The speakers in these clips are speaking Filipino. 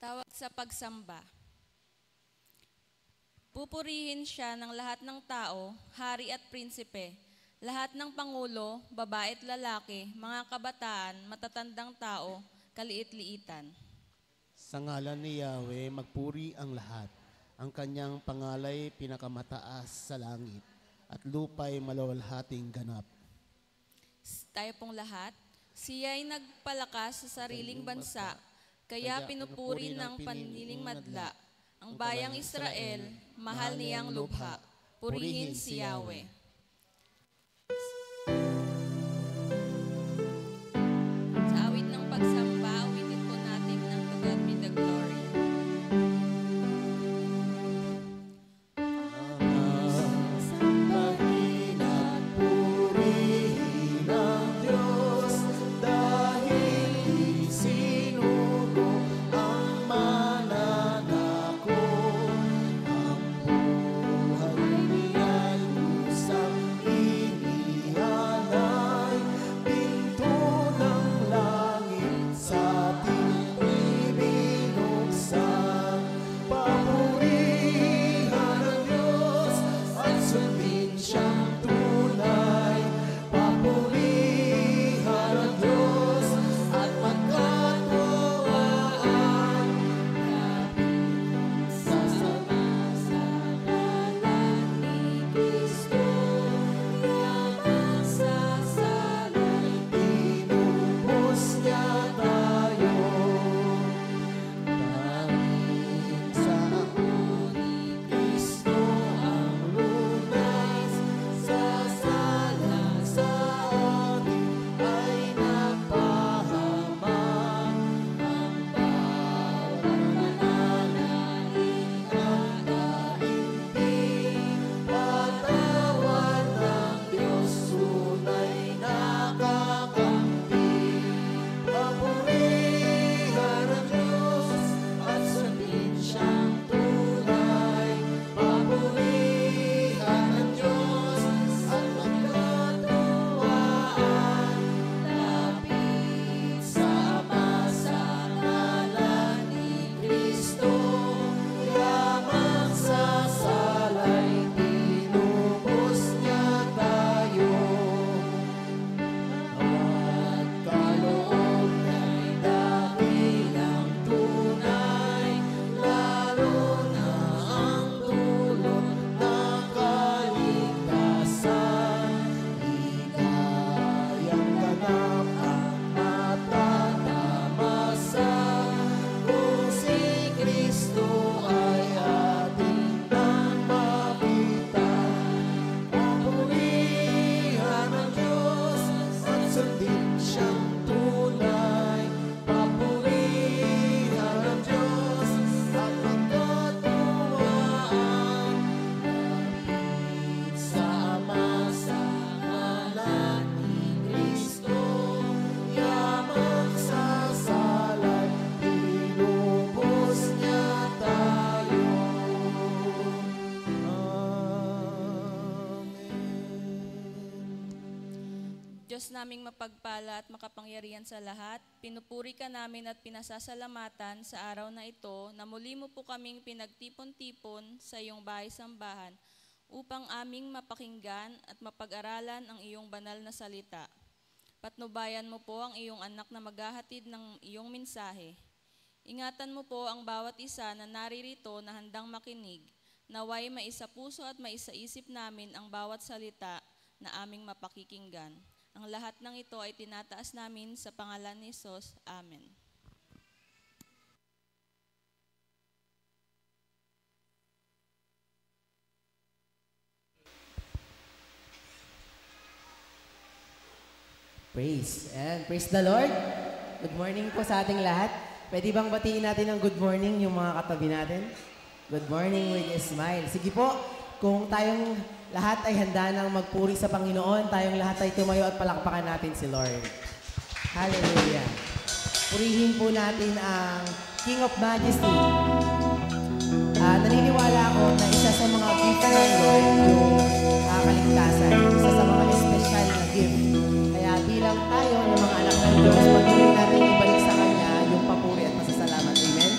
Tawag sa pagsamba. Pupurihin siya ng lahat ng tao, hari at prinsipe, lahat ng pangulo, babae at lalaki, mga kabataan, matatandang tao, kaliit-liitan. Sa ngalan ni Yahweh, magpuri ang lahat. Ang kanyang pangalay pinakamataas sa langit, at lupa'y maluwalhating ganap. Tayo pong lahat, siya'y nagpalakas sa sariling bansa, kaya pinupuri ng paniling madla. Ang bayang Israel, mahal niyang lubha. Purihin si Yahweh. Sa awit ng pagsamba, awitin po natin ang To God be the glory. Diyos naming mapagpala at makapangyarihan sa lahat, pinupuri ka namin at pinasasalamatan sa araw na ito na muli mo po kaming pinagtipon-tipon sa iyong bahay-sambahan upang aming mapakinggan at mapag-aralan ang iyong banal na salita. Patnubayan mo po ang iyong anak na maghahatid ng iyong mensahe. Ingatan mo po ang bawat isa na naririto na handang makinig, naway maisapuso at maisaisip namin ang bawat salita na aming mapakikinggan. Ang lahat ng ito ay tinataas namin sa pangalan ni Jesus. Amen. Praise the Lord. Good morning po sa ating lahat. Pwede bang batiin natin ng good morning yung mga katabi natin? Good morning with a smile. Sige po, kung tayong lahat ay handa nang magpuri sa Panginoon, tayong lahat ay tumayo at palakpakan natin si Lord. Hallelujah. Purihin po natin ang King of Majesty. Naniniwala ako na isa sa mga gift ng Lord yung kaligtasan. Isa sa mga espesyal na gift. Kaya bilang tayo ng mga anak ng Diyos, patuloy natin ibalik sa Kanya yung papuri at pasasalamat. Amen?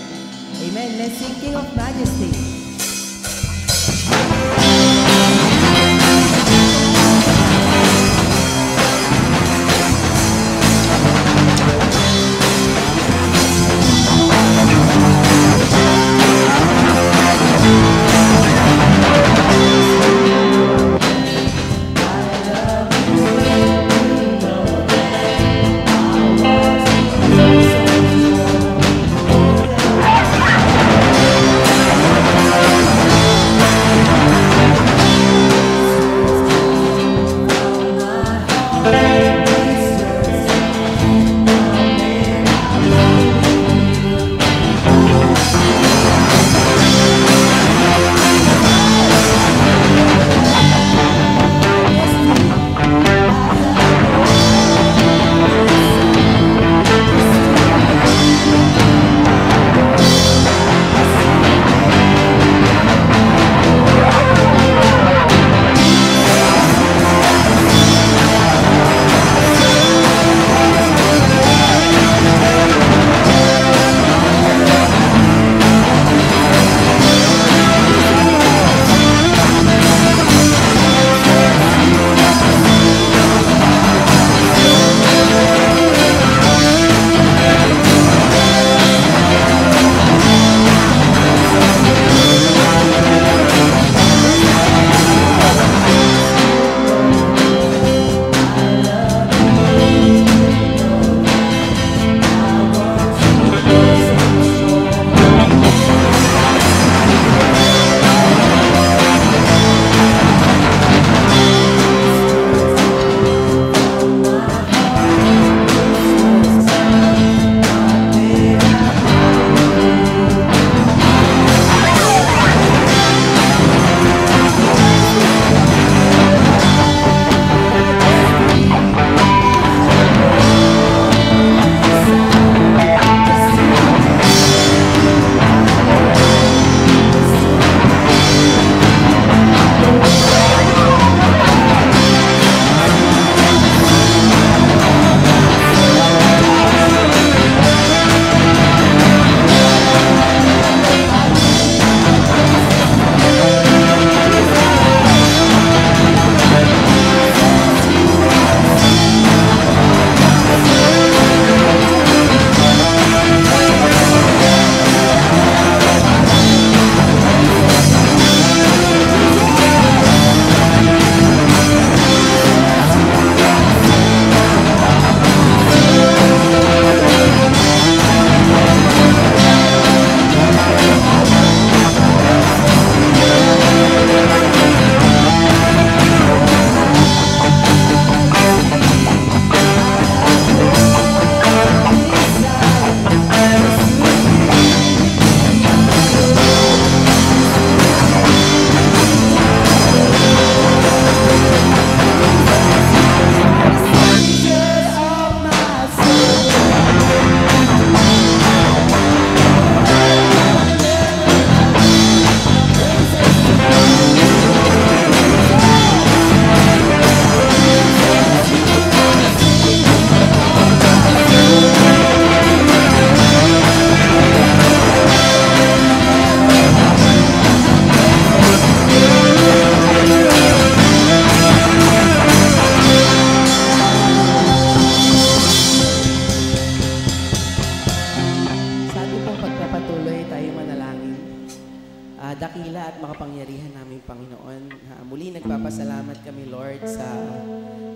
nagpapasalamat kami, Lord, sa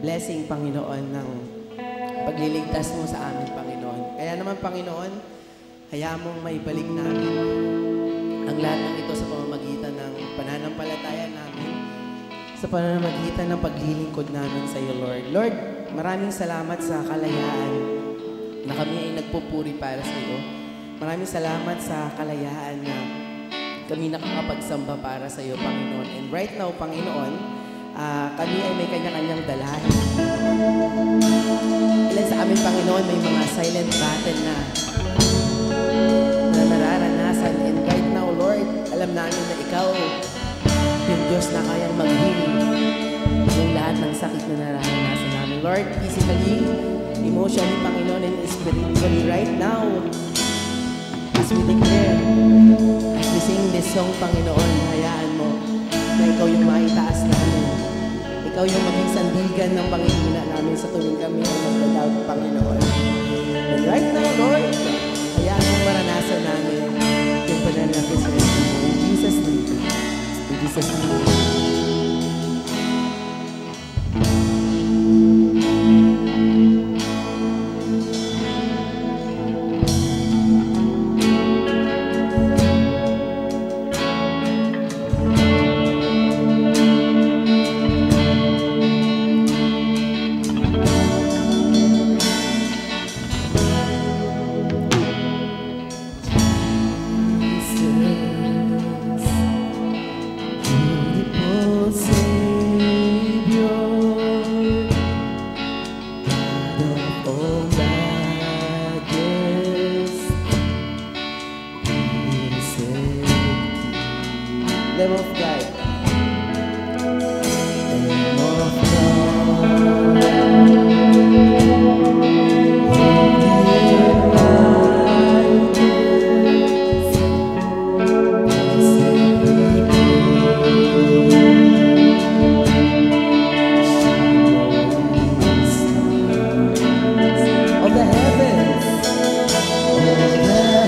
blessing, Panginoon, ng pagliligtas mo sa amin, Panginoon. Kaya naman, Panginoon, hayaan mong may balik namin ang lahat ng ito sa pamamagitan ng pananampalataya namin, sa pamamagitan ng paglilingkod namin sa iyo, Lord. Lord, maraming salamat sa kalayaan na kami ay nagpupuri para sa iyo. Maraming salamat sa kalayaan na kami nakakapagsamba para sa iyo, Panginoon. And right now, Panginoon, kami ay may kanya-kanyang dalahan. Ilan sa amin, Panginoon, may mga silent battle na nararanasan. And right now, Lord, alam namin na Ikaw, yung Diyos na kayang mag-heal yung lahat ng sakit na nararanasan namin. Lord, physically, emotionally, Panginoon, and spiritually, right now, as we declare, as we sing this song, Panginoon, hayaan mo na Ikaw yung maitaas namin. Ikaw yung maging sandigan ng Panginoon namin sa tuwing kami ay magdadawag, Panginoon. And right now, Lord, hayaan mo maranasan namin yung pananapis mo. In Jesus' name. In Jesus' name. Lamb of God. Lamb of God. Of the heavens. Of the heavens.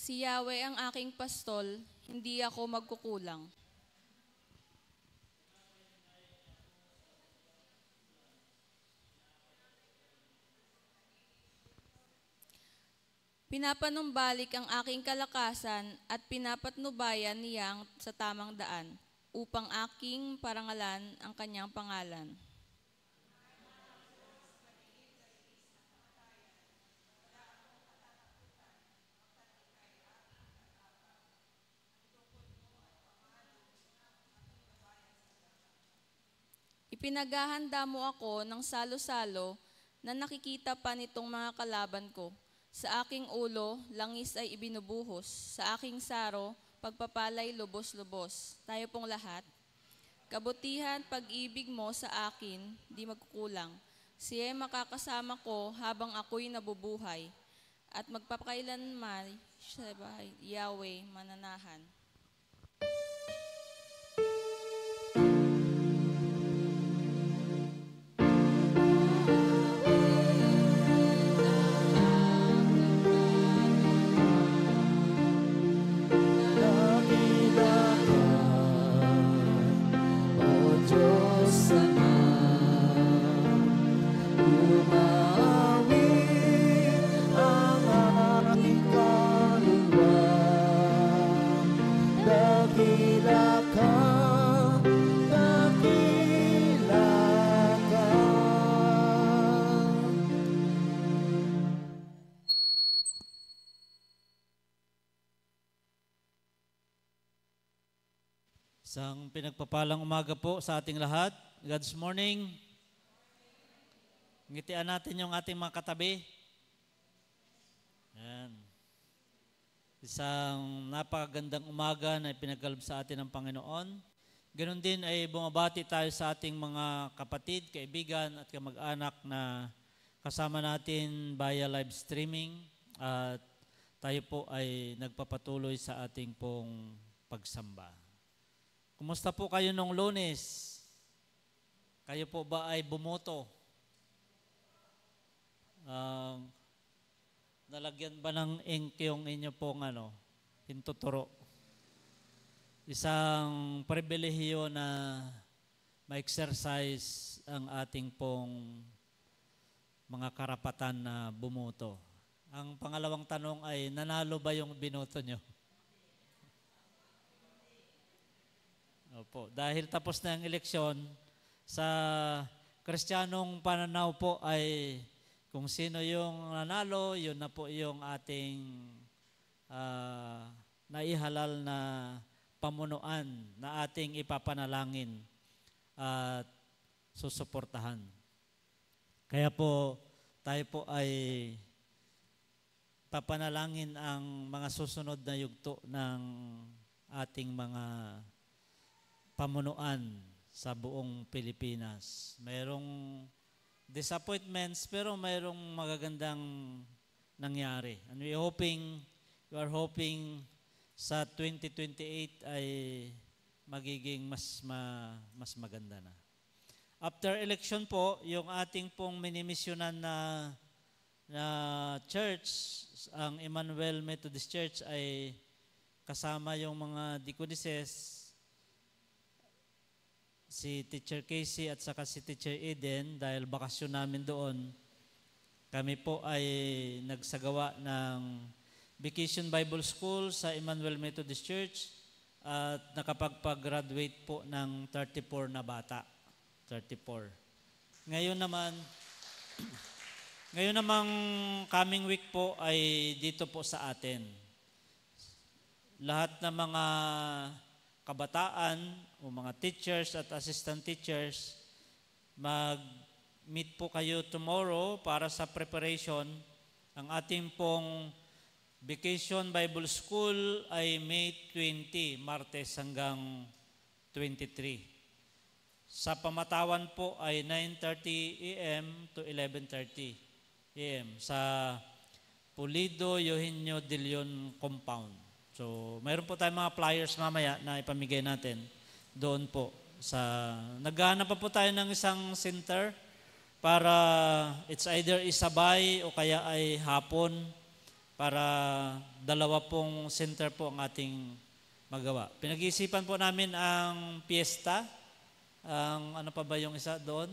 Si Yahweh ang aking pastol, hindi ako magkukulang. Pinapanumbalik ang aking kalakasan at pinapatnubayan niyang sa tamang daan, upang aking parangalan ang kanyang pangalan. Ipinaghahanda mo ako ng salo-salo na nakikita pa nitong mga kalaban ko. Sa aking ulo, langis ay ibinubuhos. Sa aking saro, pagpapalay lubos-lubos. Tayo pong lahat. Kabutihan, pag-ibig mo sa akin, di magkukulang. Siya'y makakasama ko habang ako'y nabubuhay. At magpapakailanman siya bahay, Yahweh, mananahan. Isang pinagpapalang umaga po sa ating lahat. God's morning. Ngitian natin yung ating mga katabi. Ayan. Isang napakagandang umaga na ipinagkaloob sa atin ng Panginoon. Ganon din ay bumabati tayo sa ating mga kapatid, kaibigan at kamag-anak na kasama natin via live streaming. At tayo po ay nagpapatuloy sa ating pong pagsamba. Kumusta po kayo nung Lunes? Kayo po ba ay bumoto? Nalagyan ba ng ink yung inyo pong hintuturo? Isang pribilehiyo na ma-exercise ang ating pong mga karapatan na bumoto. Ang pangalawang tanong ay, nanalo ba yung binoto nyo? Opo, dahil tapos na ang eleksyon, sa Kristiyanong pananaw po ay kung sino yung nanalo, yun na po yung ating naihalal na pamunuan na ating ipapanalangin at susuportahan. Kaya po, tayo po ay papanalangin ang mga susunod na yugto ng ating mga pamunuan sa buong Pilipinas. Mayroong disappointments pero mayroong magagandang nangyari. And we are hoping sa 2028 ay magiging mas maganda na. After election po, yung ating pong minimisyonan na church, ang Emmanuel Methodist Church ay kasama yung mga deaconesses, si Teacher Casey at saka si Teacher Eden, dahil bakasyon namin doon, kami po ay nagsagawa ng Vacation Bible School sa Emmanuel Methodist Church at nakapagpag-graduate po ng 34 na bata. 34. Ngayon namang coming week po ay dito po sa atin. Lahat ng mga kabataan o mga teachers at assistant teachers, mag-meet po kayo tomorrow para sa preparation. Ang ating pong Vacation Bible School ay May 20, Martes hanggang 23. Sa pamatawan po ay 9:30 a.m. to 11:30 a.m. sa Pulido Eugenio de Leon Compound. So, mayroon po tayong mga flyers mamaya na ipamigay natin doon po. Naghahanap pa po tayo ng isang center para it's either isabay o kaya ay hapon para 2 pong center po ang ating magawa. Pinag-iisipan po namin ang piyesta, ang ano pa ba yung isa doon?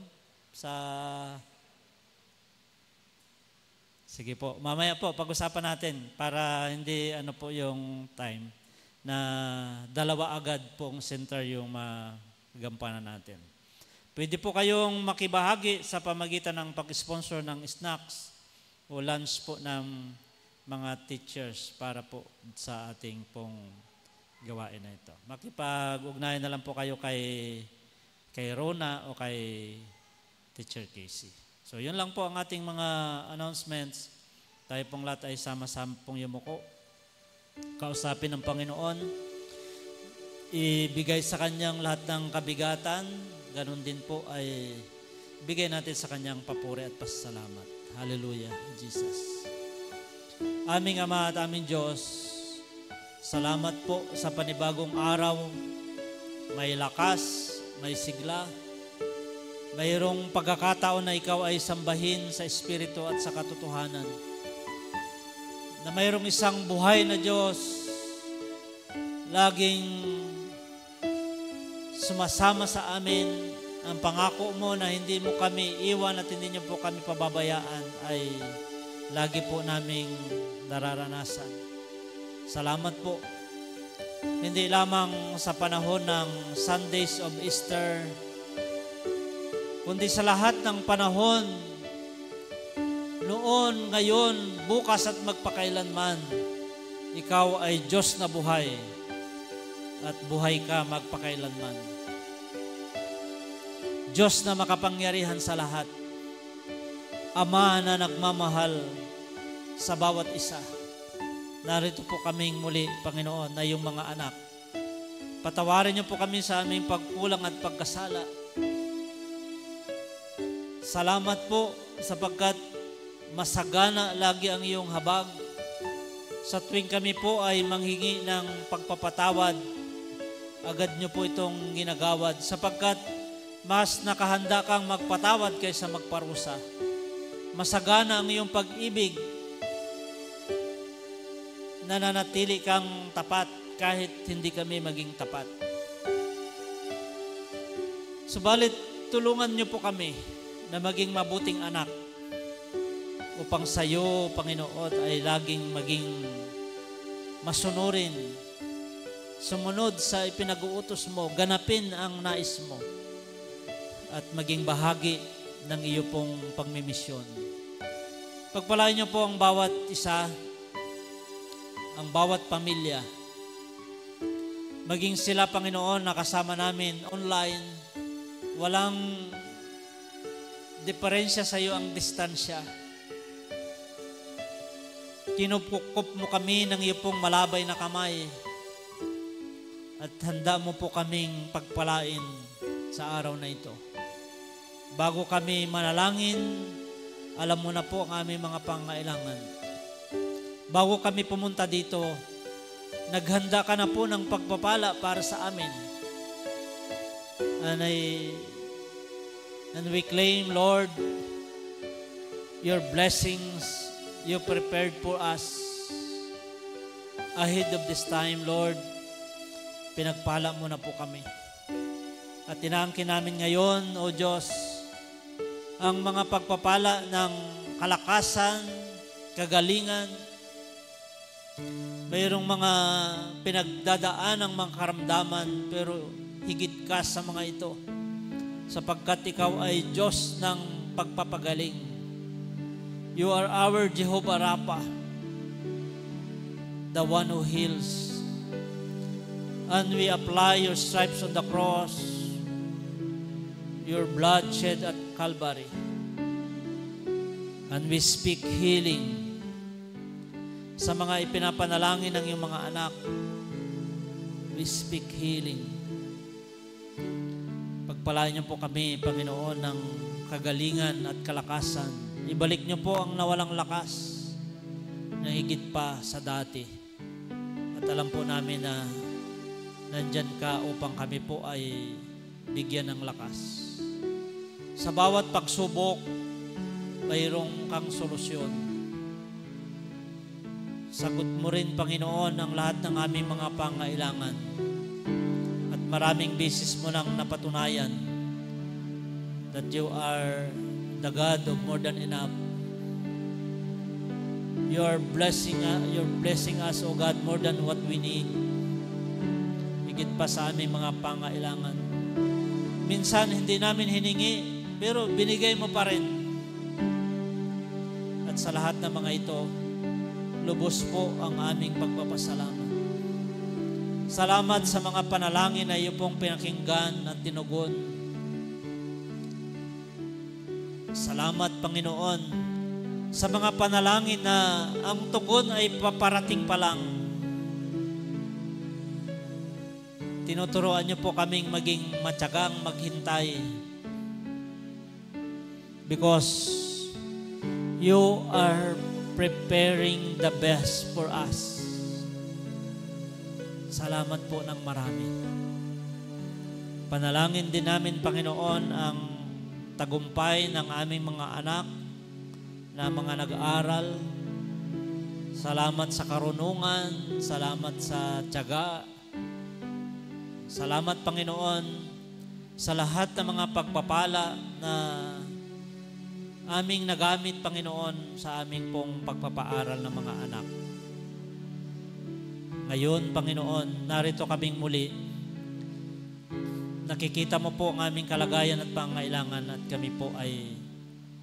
Sige po, mamaya po pag-usapan natin para hindi ano po yung time na 2 agad pong center yung magampanan natin. Pwede po kayong makibahagi sa pamagitan ng pag-sponsor ng snacks o lunch po ng mga teachers para po sa ating pong gawain na ito. Makipag-ugnayan na lang po kayo kay Rona o kay Teacher Casey. So yun lang po ang ating mga announcements. Tayo pong lahat ay sama-sama pong yumuko. Kausapin ng Panginoon. Ibigay sa Kanyang lahat ng kabigatan. Ganon din po ay bigay natin sa Kanyang papuri at pasasalamat. Hallelujah, Jesus. Aming Ama at aming Diyos, salamat po sa panibagong araw. May lakas, may sigla. Mayroong pagkakataon na ikaw ay sambahin sa Espiritu at sa katotohanan. Na mayroong isang buhay na Diyos, laging sumasama sa amin. Ang pangako mo na hindi mo kami iwan at hindi niyo po kami pababayaan ay lagi po naming nararanasan. Salamat po. Hindi lamang sa panahon ng Sundays of Easter, kundi sa lahat ng panahon, noon, ngayon, bukas at magpakailanman, ikaw ay Diyos na buhay at buhay ka magpakailanman. Diyos na makapangyarihan sa lahat, Ama na nagmamahal sa bawat isa. Narito po kaming muli, Panginoon, na yung mga anak. Patawarin niyo po kami sa aming pagkulang at pagkasala. Salamat po sapagkat masagana lagi ang iyong habag. Sa tuwing kami po ay manghingi ng pagpapatawad, agad niyo po itong ginagawad sapagkat mas nakahanda kang magpatawad kaysa magparusa. Masagana ang iyong pag-ibig, nananatili kang tapat kahit hindi kami maging tapat. Subalit, tulungan niyo po kami na maging mabuting anak upang sa iyo, Panginoon, ay laging maging masunurin, sumunod sa ipinag-uutos mo, ganapin ang nais mo, at maging bahagi ng iyo pong pagmimisyon. Pagpalain niyo po ang bawat isa, ang bawat pamilya. Maging sila, Panginoon, nakasama namin online, walang diferensya sa iyo ang distansya. Kinukukup mo kami ng iyo pong malabay na kamay at handa mo po kaming pagpalain sa araw na ito. Bago kami manalangin, alam mo na po ang aming mga pangailangan. Bago kami pumunta dito, naghanda ka na po ng pagpapala para sa amin. And we claim, Lord, your blessings you prepared for us ahead of this time, Lord. Pinagpala mo na po kami. At inaangkin namin ngayon, O Diyos, ang mga pagpapala ng kalakasan, kagalingan. Mayroong mga pinagdadaan ng mga karamdaman, pero higit ka sa mga ito, sapagkat ikaw ay Diyos ng pagpapagaling. You are our Jehovah Rapha, the one who heals. And we apply your stripes on the cross, your blood shed at Calvary. And we speak healing sa mga ipinapanalangin ng iyong mga anak. We speak healing. Pagpalain niyo po kami, Panginoon, ng kagalingan at kalakasan. Ibalik niyo po ang nawalang lakas na higit pa sa dati. At alam po namin na nandyan ka upang kami po ay bigyan ng lakas. Sa bawat pagsubok, mayroong kang solusyon. Sagot mo rin, Panginoon, ang lahat ng aming mga pangailangan. At maraming beses mo nang napatunayan that you are the God of more than enough. You're blessing us, O God, more than what we need. Higit pa sa aming mga pangailangan. Minsan, hindi namin hiningi, pero binigay mo pa rin. At sa lahat ng mga ito, lubos po ang aming pagpapasalamat. Salamat sa mga panalangin na iyo pong pinakinggan at tinugon. Salamat, Panginoon, sa mga panalangin na ang tugon ay paparating pa lang. Tinuturuan niyo po kaming maging matyagang maghintay because you are preparing the best for us. Salamat po ng marami. Panalangin din namin, Panginoon, ang tagumpay ng aming mga anak na mga nag-aaral. Salamat sa karunungan, salamat sa tiyaga. Salamat, Panginoon, sa lahat ng mga pagpapala na aming nagamit, Panginoon, sa aming pong pagpapaaral ng mga anak. Ngayon, Panginoon, narito kaming muli. Nakikita mo po ang aming kalagayan at pangailangan at kami po ay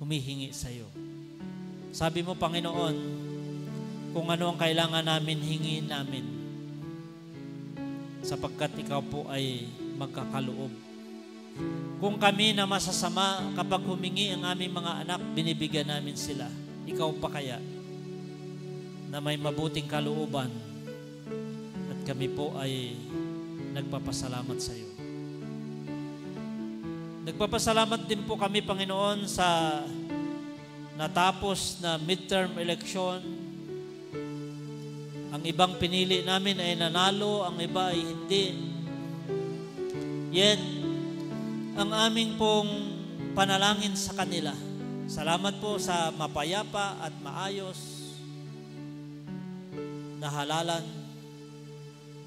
humihingi sa iyo. Sabi mo, Panginoon, kung ano ang kailangan namin, hingin namin. Sapagkat ikaw po ay magkakaloob. Kung kami na masasama, kapag humingi ang aming mga anak, binibigyan namin sila. Ikaw pa kaya na may mabuting kalooban at kami po ay nagpapasalamat sa iyo. Nagpapasalamat din po kami, Panginoon, sa natapos na midterm election. Ang ibang pinili namin ay nanalo, ang iba ay hindi. Yet, ang aming pong panalangin sa kanila, salamat po sa mapayapa at maayos na halalan.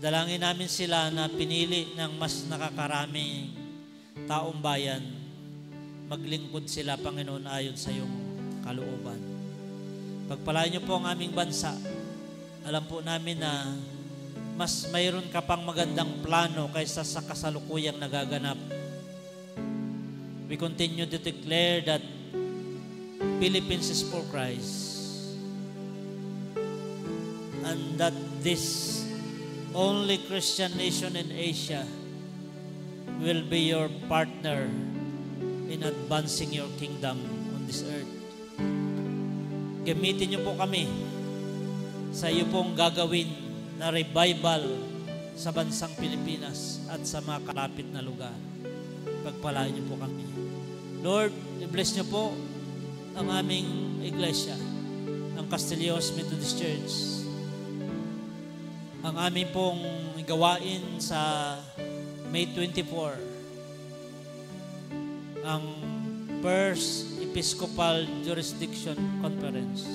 Dalangin namin sila na pinili ng mas nakakaraming taong bayan. Maglingkod sila, Panginoon, ayon sa iyong kalooban. Pagpalain niyo po ang aming bansa. Alam po namin na mas mayroon ka pang magandang plano kaysa sa kasalukuyang nagaganap. We continue to declare that Philippines is for Christ and that this only Christian nation in Asia will be your partner in advancing your kingdom on this earth. Gamitin niyo po kami sa iyo pong gagawin na revival sa bansang Pilipinas at sa mga kalapit na lugar. Pagpalain niyo po kami. Lord, i-bless niyo po ang aming iglesia, ang Castillejos Methodist Church. Ang aming pong gawain sa May 24, ang First Episcopal Jurisdiction Conference.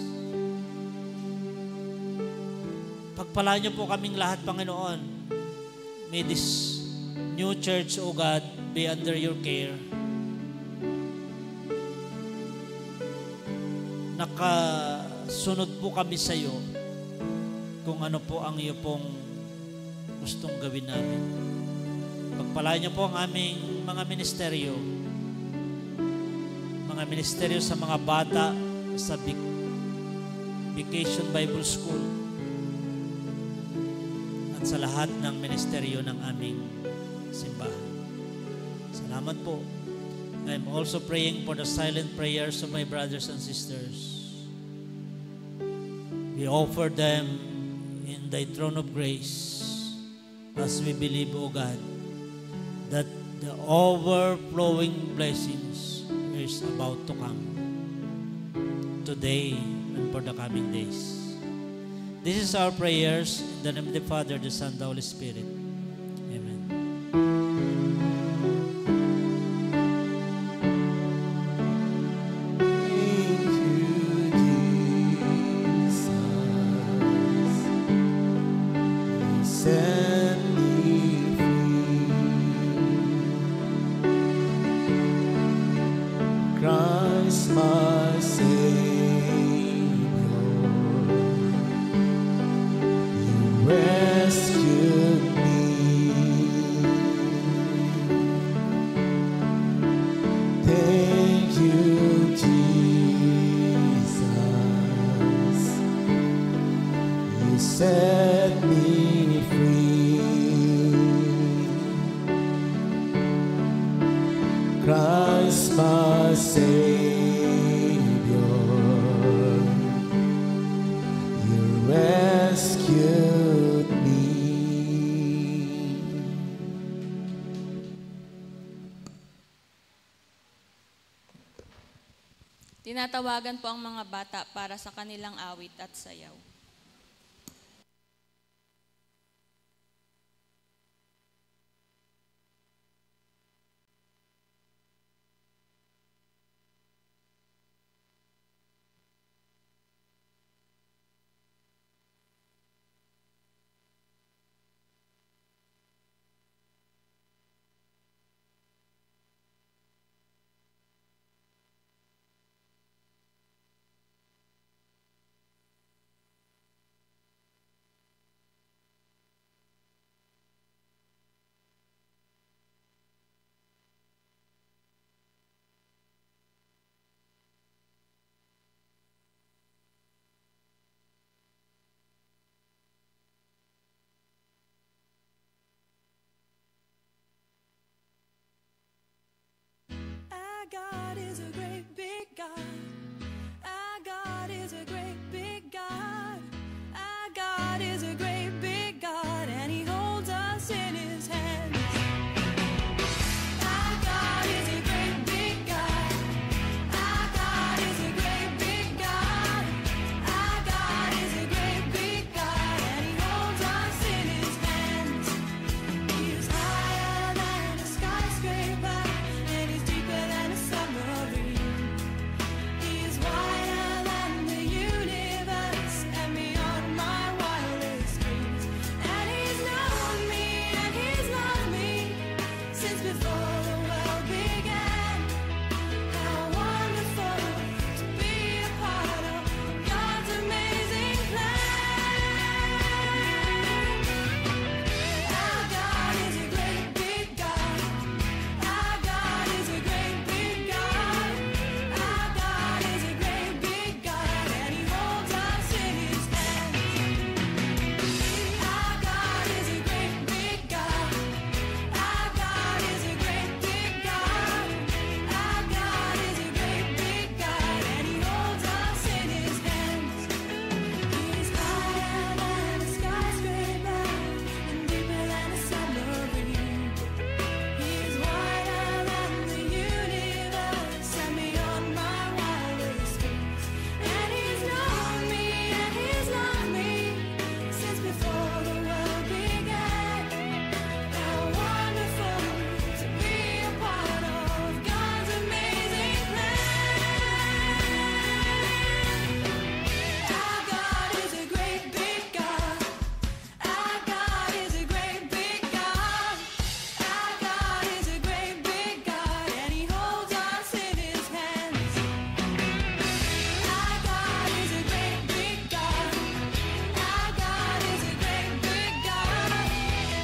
Pagpalain niyo po kaming lahat, Panginoon. May this new church, O God, be under your care. Nakasunod po kami sa iyo kung ano po ang iyo pong gustong gawin namin. Pagpalain niyo po ang aming mga ministeryo sa mga bata sa Vacation Bible School at sa lahat ng ministeryo ng aming simbahan. Salamat po. I'm also praying for the silent prayers of my brothers and sisters. We offer them in thy throne of grace as we believe, O God, that the overflowing blessings is about to come today and for the coming days. This is our prayers in the name of the Father, the Son, the Holy Spirit. Amen. Thank you, Jesus. set me free. Christ my Savior, you rescued me. Tinatawagan po ang mga bata para sa kanilang awit at sayaw. Our God is a great big God. Our God is a great big God. Our God is a great big God, and He holds us in His hands. Our God is a great big God. Our God is a great big God. Our God is a great big God, and He holds us in His hands. He is higher than a skyscraper, and He's deeper than a submarine. He is wider than the universe and beyond my wildest dreams. And He's known me and He's loved me since before the world began. How wonderful to be a part of God's amazing plan. Our God is a great big God. Our God is a great big God. Our God is a great big God, and He holds us in His hands. Our God is a great big God. Our God is a great big God. Our God is a great big God, and He holds us in His hands. He's higher than a skyscraper and deeper than a submarine. He's wider than the universe and beyond my wildest dreams. And He's known me and He's loved me since before the world began. How wonderful to be a part of God's amazing plan. Our God is a great big God. Our God is a great big God. Our God is a great big God, and He holds us in His hands. Our God is a great big God. Our God is a great big God.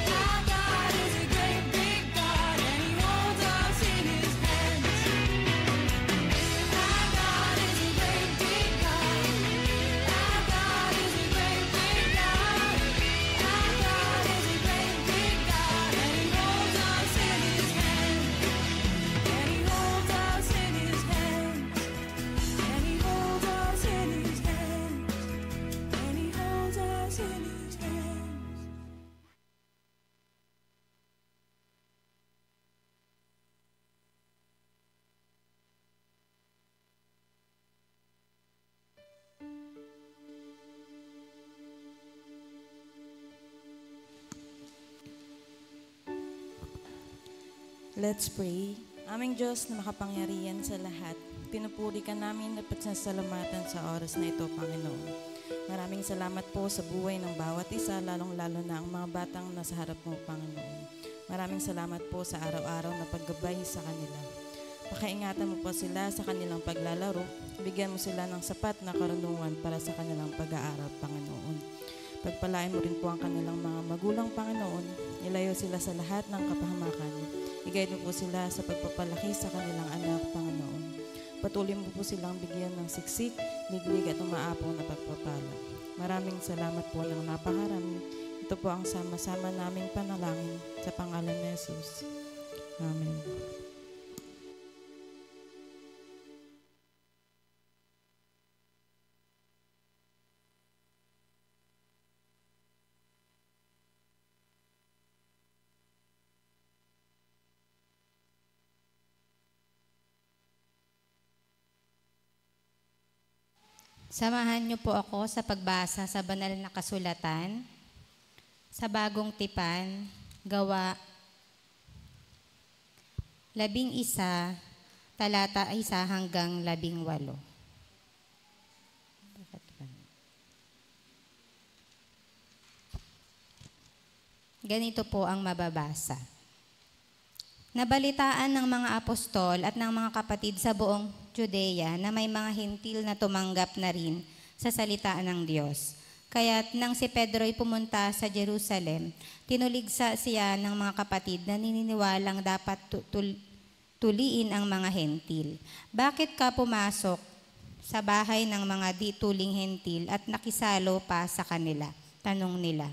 Our God is a great big God, and He holds us in His hands. Our God is a great big God. Our God is a great big God. Our God is a great big God, and He holds us in His hands. And He holds us in His hands. And He holds us in His hands. And He holds us in His hands. Let's pray. Aming Diyos na makapangyarihan sa lahat, pinupuri ka namin at pasasalamatan sa oras na ito, Panginoon. Maraming salamat po sa buhay ng bawat isa, lalong-lalo na ang mga batang nasa harap mo, Panginoon. Maraming salamat po sa araw-araw na paggabay sa kanila. Pakaingatan mo po sila sa kanilang paglalaro. Bigyan mo sila ng sapat na karunungan para sa kanilang pag-aaral, Panginoon. Pagpalain mo rin po ang kanilang mga magulang, Panginoon. Ilayo sila sa lahat ng kapahamakan. I-guide mo po sila sa pagpapalaki sa kanilang anak, Panginoon. Patuloy mo po silang bigyan ng siksik, liglig at umaapaw na pagpapala. Maraming salamat po ng napakarami. Ito po ang sama-sama naming panalangin sa pangalan ni Jesus. Amen. Samahan niyo po ako sa pagbasa sa banal na kasulatan, sa Bagong Tipan, Gawa 11, talata 1 hanggang 18. Ganito po ang mababasa. Nabalitaan ng mga apostol at ng mga kapatid sa buong Judea na may mga hintil na tumanggap na rin sa salita ng Diyos. Kaya't nang si Pedro'y pumunta sa Jerusalem, tinuligsa siya ng mga kapatid na nininiwalang dapat tuliin ang mga hentil. Bakit ka pumasok sa bahay ng mga dituling hentil at nakisalo pa sa kanila? Tanong nila.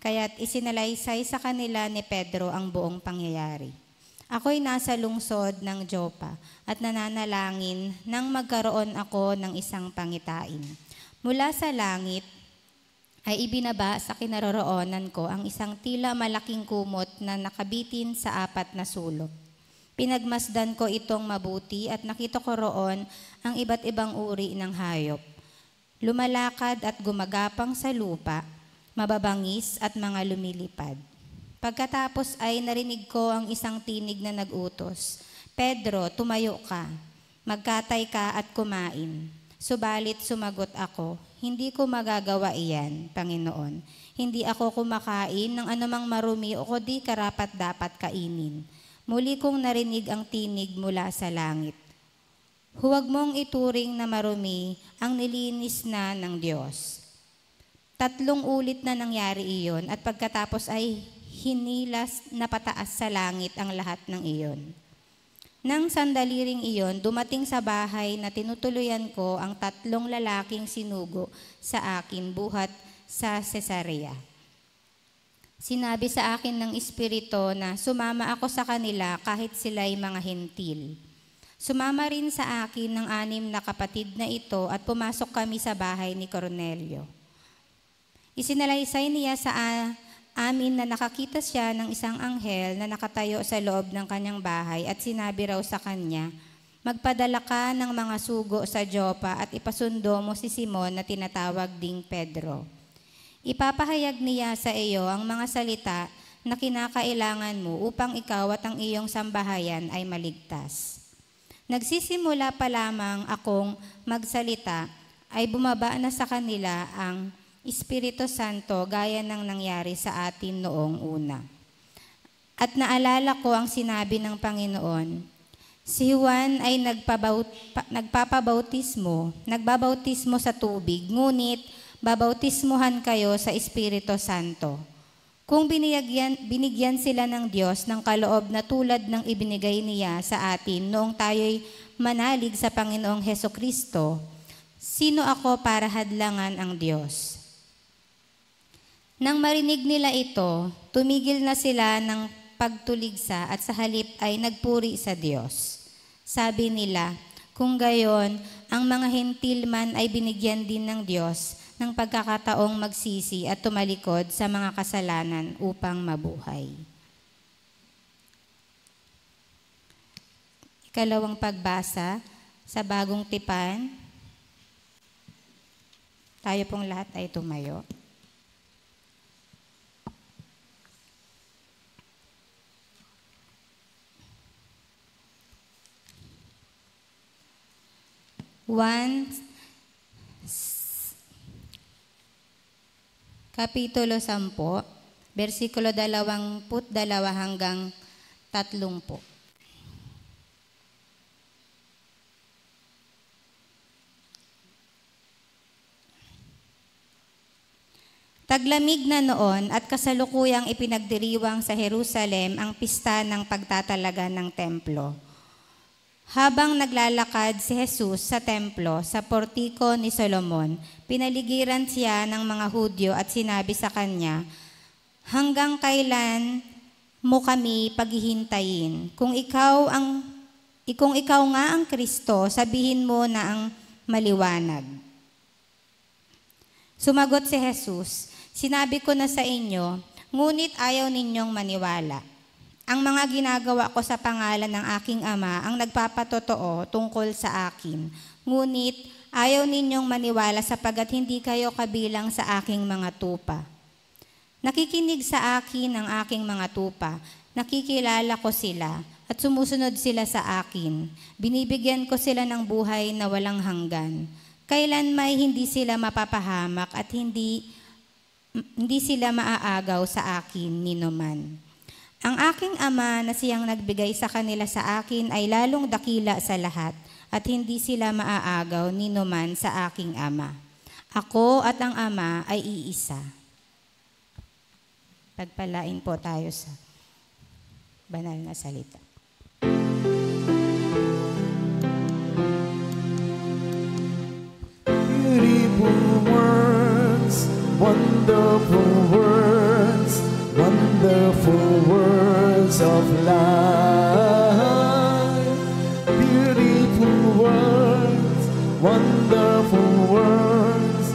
Kaya't isinalaysay sa kanila ni Pedro ang buong pangyayari. Ako'y nasa lungsod ng Joppa at nananalangin nang magkaroon ako ng isang pangitain. Mula sa langit ay ibinaba sa kinaroroonan ko ang isang tila malaking kumot na nakabitin sa 4 na sulok. Pinagmasdan ko itong mabuti at nakita ko roon ang iba't ibang uri ng hayop. Lumalakad at gumagapang sa lupa, mababangis at mga lumilipad. Pagkatapos ay narinig ko ang isang tinig na nag-utos, Pedro, tumayo ka, magkatay ka at kumain. Subalit sumagot ako, hindi ko magagawa iyan, Panginoon. Hindi ako kumakain ng anumang marumi o di karapat-dapat kainin. Muli kong narinig ang tinig mula sa langit. Huwag mong ituring na marumi ang nilinis na ng Diyos. 3 ulit na nangyari iyon at pagkatapos ay hinilas na pataas sa langit ang lahat ng iyon. Nang sandali ring iyon, dumating sa bahay na tinutuluyan ko ang 3 lalaking sinugo sa akin buhat sa Cesarea. Sinabi sa akin ng Espiritu na sumama ako sa kanila kahit sila'y mga hentil. Sumama rin sa akin ng 6 na kapatid na ito at pumasok kami sa bahay ni Cornelio. Isinalaysay niya sa amin na nakakita siya ng isang anghel na nakatayo sa loob ng kanyang bahay at sinabi raw sa kanya, magpadala ka ng mga sugo sa Joppa at ipasundo mo si Simon na tinatawag ding Pedro. Ipapahayag niya sa iyo ang mga salita na kinakailangan mo upang ikaw at ang iyong sambahayan ay maligtas. Nagsisimula pa lamang akong magsalita ay bumaba na sa kanila ang Espiritu Santo gaya ng nangyari sa atin noong una. At naalala ko ang sinabi ng Panginoon, si Juan ay nagbabautismo sa tubig, ngunit babautismuhan kayo sa Espiritu Santo. Kung binigyan sila ng Diyos ng kaloob na tulad ng ibinigay niya sa atin noong tayo'y manalig sa Panginoong Hesukristo, sino ako para hadlangan ang Diyos? Nang marinig nila ito, tumigil na sila ng pagtuligsa at sa halip ay nagpuri sa Diyos. Sabi nila, kung gayon, ang mga hentil man ay binigyan din ng Diyos ng pagkakataong magsisi at tumalikod sa mga kasalanan upang mabuhay. Ikalawang pagbasa sa Bagong Tipan. Tayo pong lahat ay tumayo. Kapitulo 10, versikulo 22 hanggang 30. Taglamig na noon at kasalukuyang ipinagdiriwang sa Jerusalem ang pista ng pagtatalaga ng templo. Habang naglalakad si Jesus sa templo sa portiko ni Solomon, pinaligiran siya ng mga Hudyo at sinabi sa kanya, "Hanggang kailan mo kami paghihintayin? Kung ikaw nga ang Kristo, sabihin mo na ang maliwanag." Sumagot si Jesus, "Sinabi ko na sa inyo, ngunit ayaw ninyong maniwala. Ang mga ginagawa ko sa pangalan ng aking Ama ang nagpapatotoo tungkol sa akin. Ngunit ayaw ninyong maniwala sapagat hindi kayo kabilang sa aking mga tupa. Nakikinig sa akin ang aking mga tupa. Nakikilala ko sila at sumusunod sila sa akin. Binibigyan ko sila ng buhay na walang hanggan. Kailan may hindi sila mapapahamak at hindi sila maaagaw sa akin ninuman. Ang aking Ama na siyang nagbigay sa kanila sa akin ay lalong dakila sa lahat at hindi sila maaagaw ninuman sa aking Ama. Ako at ang Ama ay iisa." Pagpalain po tayo sa banal na salita. Beautiful words, wonderful words, wonderful words of life. Beautiful words, wonderful words,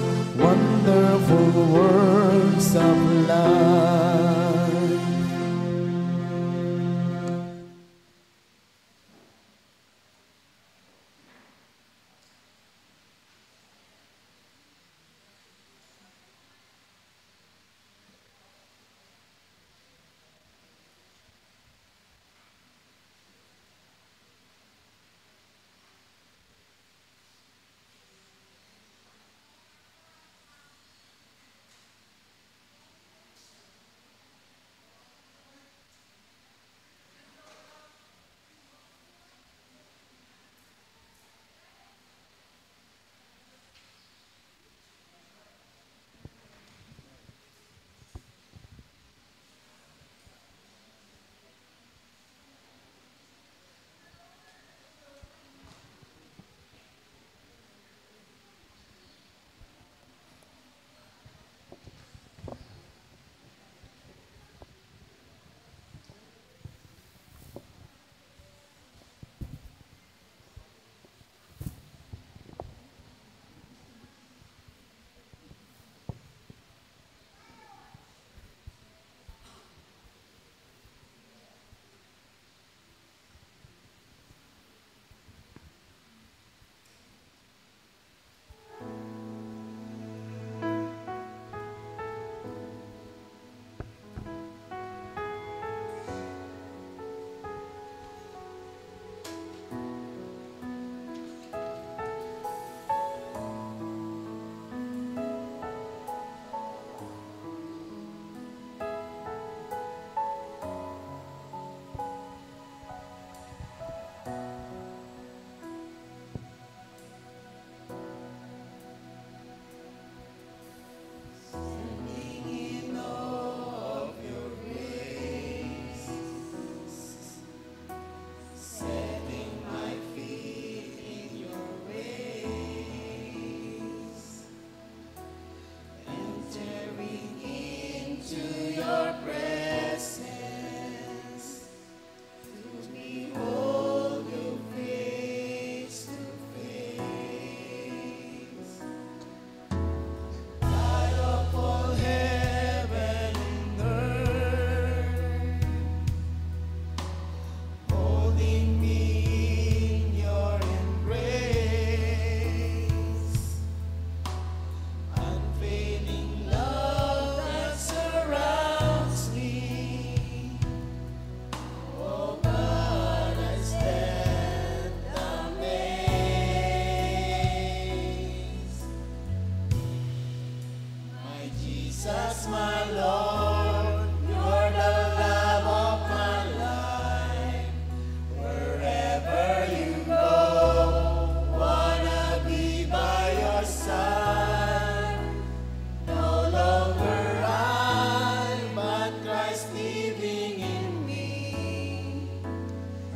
wonderful words of life.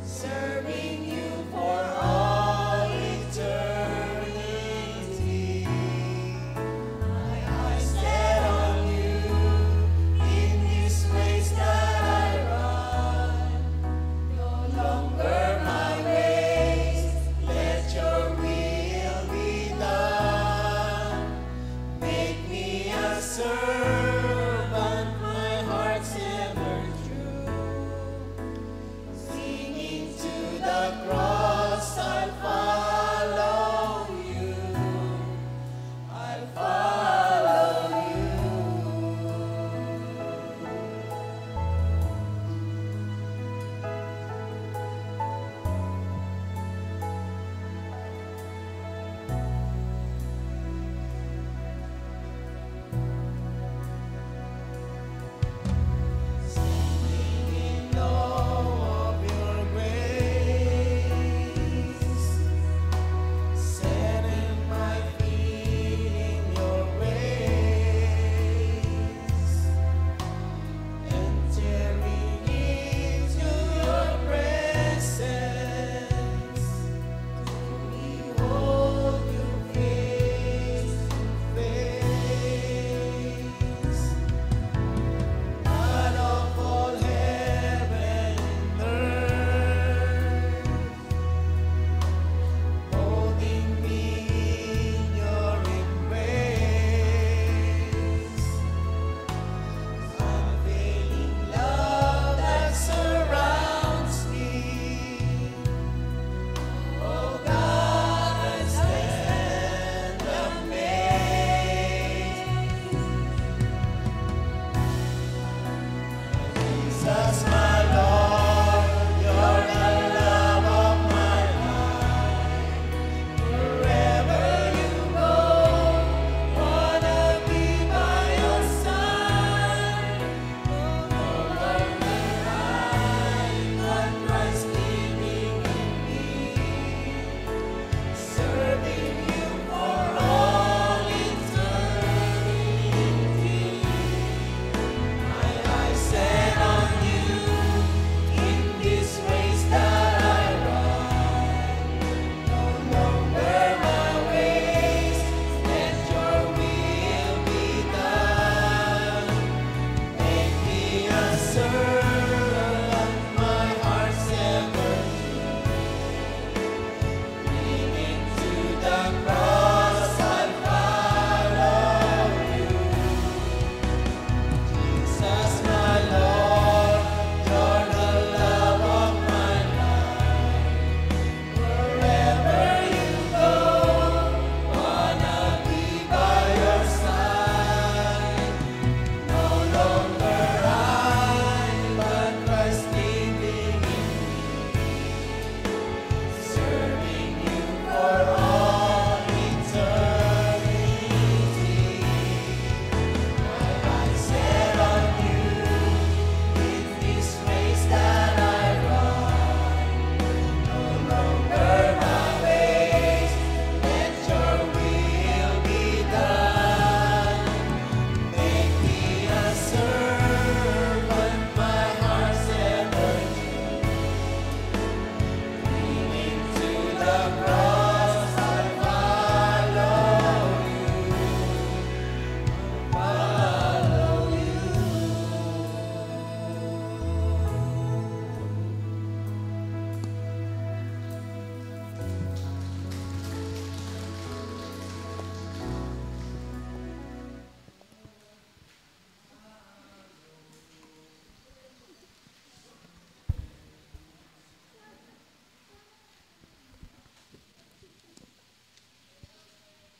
Serving you for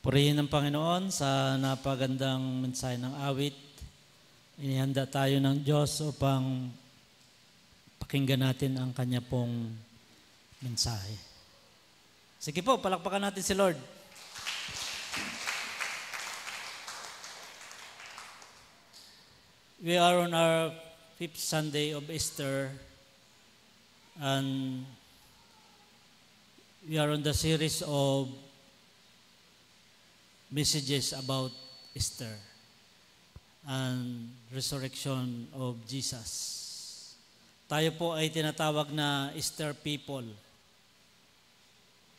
Purihin ng Panginoon sa napagandang mensahe ng awit. Inihanda tayo ng Diyos upang pakinggan natin ang Kanya pong mensahe. Sige po, palakpakan natin si Lord. We are on our 5th Sunday of Easter, and we are on the series of messages about Easter and resurrection of Jesus. Tayo po ay tinatawag na Easter people.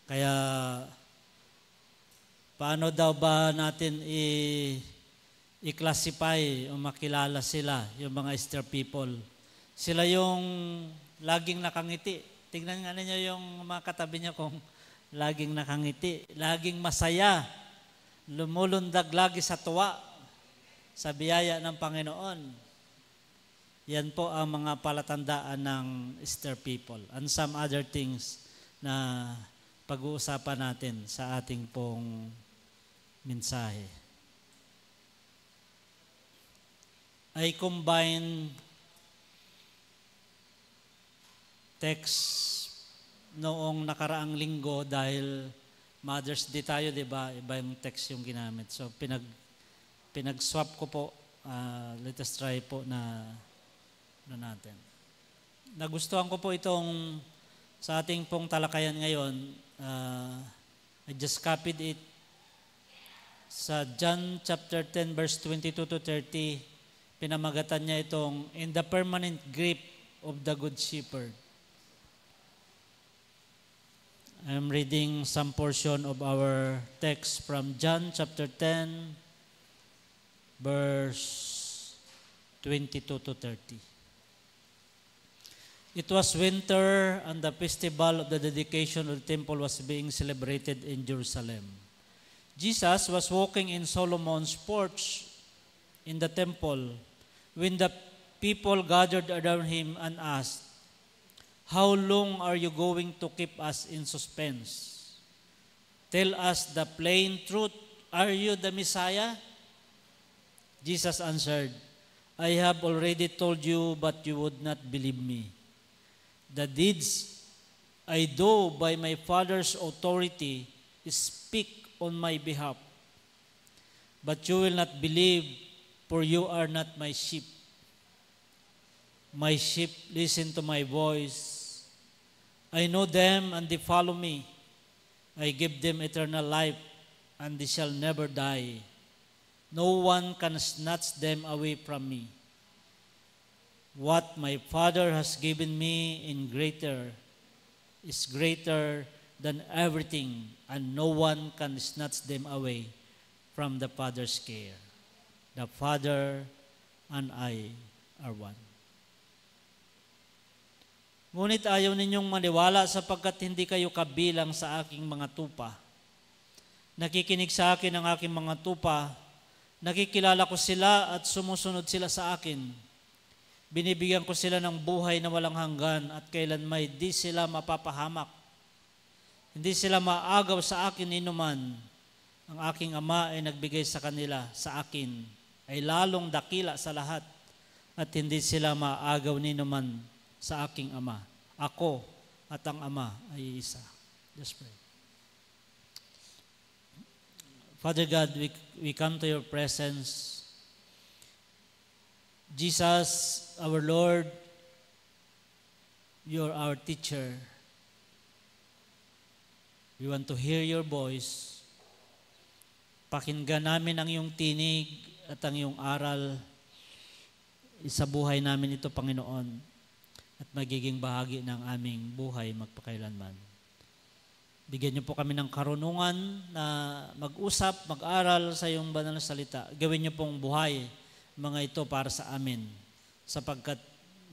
Kaya paano daw ba natin i-classify o makilala sila, yung mga Easter people? Sila yung laging nakangiti. Tingnan nga ninyo yung mga katabi niya kung laging nakangiti, laging masaya, lumulundag lagi sa tuwa, sa biyaya ng Panginoon. Yan po ang mga palatandaan ng Easter people and some other things na pag-uusapan natin sa ating pong mensahe. I combine text noong nakaraang linggo dahil Mother's Day tayo, di ba? Iba yung text yung ginamit. So, pinag-swap ko po. Let us try po na natin. Nagustuhan ko po itong sa ating pong talakayan ngayon. I just copied it sa John chapter 10 verse 22 to 30. Pinamagatan niya itong in the permanent grip of the Good Shepherd. I'm reading some portion of our text from John chapter 10, verse 22 to 30. It was winter and the festival of the dedication of the temple was being celebrated in Jerusalem. Jesus was walking in Solomon's porch in the temple when the people gathered around him and asked, "How long are you going to keep us in suspense? Tell us the plain truth. Are you the Messiah?" Jesus answered, "I have already told you, but you would not believe me. The deeds I do by my Father's authority speak on my behalf. But you will not believe, for you are not my sheep. My sheep listen to my voice. I know them and they follow me. I give them eternal life and they shall never die. No one can snatch them away from me. What my Father has given me is greater than everything, and no one can snatch them away from the Father's care. The Father and I are one." Ngunit ayaw ninyong maniwala sapagkat hindi kayo kabilang sa aking mga tupa. Nakikinig sa akin ang aking mga tupa, nakikilala ko sila at sumusunod sila sa akin. Binibigyan ko sila ng buhay na walang hanggan at kailanman di sila mapapahamak. Hindi sila maagaw sa akin inuman. Ang aking Ama ay nagbigay sa kanila, sa akin, ay lalong dakila sa lahat at hindi sila maagaw ninuman sa aking Ama. Ako at ang Ama ay isa. Just pray. Father God, we come to your presence. Jesus, our Lord, you're our teacher. We want to hear your voice. Pakinggan namin ang iyong tinig at ang iyong aral. Sa buhay namin ito, Panginoon, at magiging bahagi ng aming buhay magpakailanman. Bigyan niyo po kami ng karunungan na mag-usap, mag-aral sa iyong banal na salita. Gawin niyo pong buhay mga ito para sa amin, sapagkat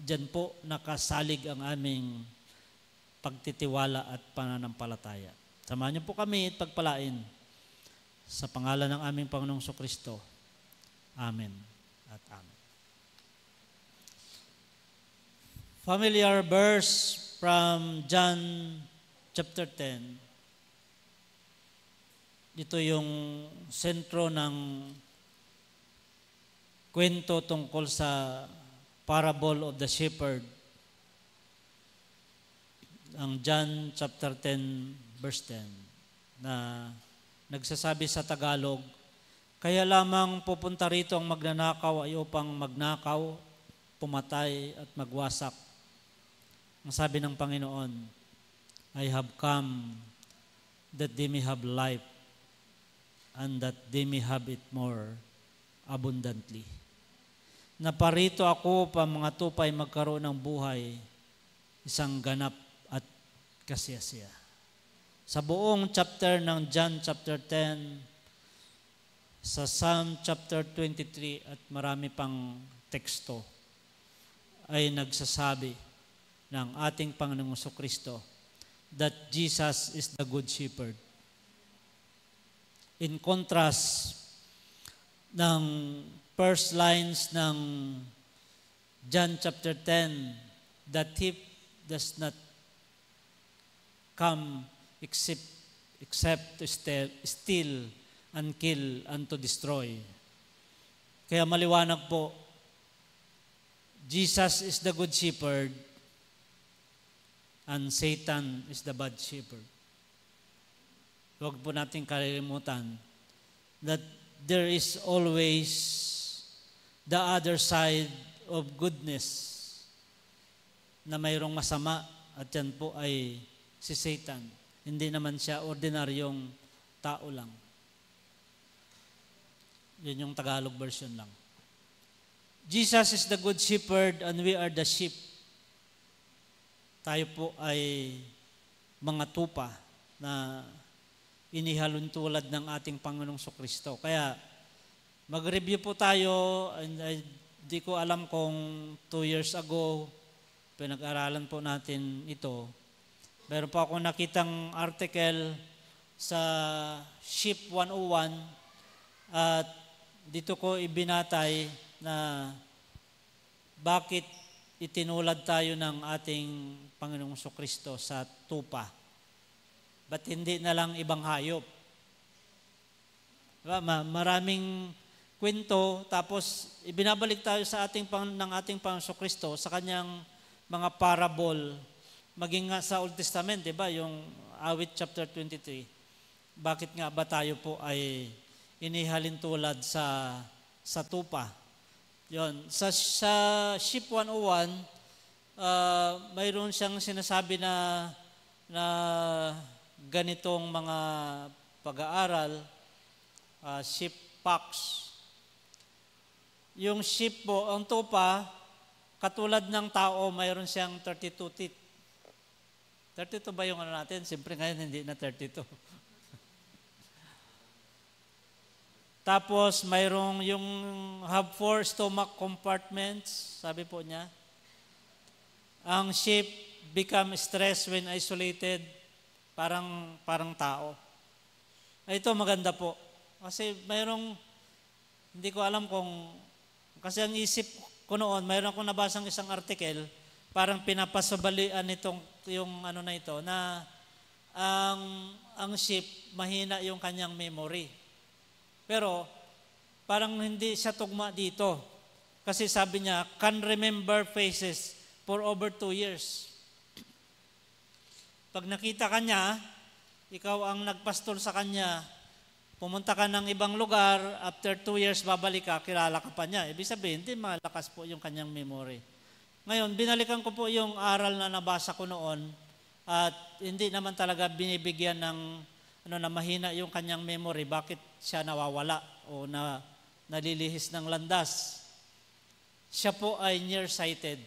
diyan po nakasalig ang aming pagtitiwala at pananampalataya. Samahan niyo po kami at pagpalain sa pangalan ng aming Panginoong Kristo. Amen at amen. Familiar verse from John chapter 10. ito yung sentro ng kwento tungkol sa parable of the shepherd. Ang John chapter 10 verse 10 na nagsasabi sa Tagalog, kaya lamang pupunta rito ang magnanakaw ay upang magnakaw, pumatay at magwasak. Ang sabi ng Panginoon, I have come that they may have life and that they may have it more abundantly. Naparito ako pa mga tupay magkaroon ng buhay, isang ganap at kasiyasiya. Sa buong chapter ng John chapter 10, sa Psalm chapter 23 at marami pang teksto ay nagsasabi ng ating Panginoong Kristo that Jesus is the Good Shepherd. In contrast ng first lines ng John chapter 10, the thief does not come except to steal and kill and to destroy. Kaya maliwanag po, Jesus is the good shepherd and Satan is the bad shepherd. Huwag po natin kalilimutan that there is always the other side of goodness na mayroong masama at yan po ay si Satan. Hindi naman siya ordinaryong tao lang. Yun yung Tagalog version lang. Jesus is the good shepherd and we are the sheep. Tayo po ay mga tupa na inihaluntulad ng ating Panginoong Kristo. Kaya mag-review po tayo. Di ko alam kung 2 years ago pinag-aralan po natin ito. Meron pa akong nakitang article sa Sheep 101 at dito ko ibinatay na bakit itinulad tayo ng ating Panginoong Kristo sa tupa. Ba't hindi na lang ibang hayop? Diba? Maraming kwento, tapos ibinabalik tayo sa ng ating Panginoong Kristo sa kanyang mga parable, maging nga sa Old Testament, diba? Yung Awit chapter 23. Bakit nga ba tayo po ay inihalintulad sa tupa? Yon, sa Sheep 101, mayroon siyang sinasabi na ganitong mga pag-aaral, sheep packs. Yung sheep po, ang tupa, katulad ng tao, mayroon siyang 32 teeth. 32 ba yung ano natin? Siyempre ngayon hindi na 32. Tapos mayroong yung have 4 stomach compartments, sabi po niya. Ang sheep become stressed when isolated, parang tao. Ito maganda po. Kasi mayroong, hindi ko alam kasi ang isip ko noon, mayroon akong nabasang isang article, parang pinapasabalian nitong yung ano na ito, na ang sheep, mahina yung kanyang memory. Pero parang hindi siya tugma dito. Kasi sabi niya, can remember faces for over 2 years. Pag nakita ka niya, ikaw ang nagpastol sa kanya, pumunta ka ng ibang lugar, after 2 years babalik ka, kilala ka pa niya. Ibig sabihin, hindi malakas po yung kanyang memory. Ngayon, binalikan ko po yung aral na nabasa ko noon at hindi naman talaga binibigyan ng na mahina yung kanyang memory, bakit siya nawawala o nalilihis ng landas. Siya po ay nearsighted.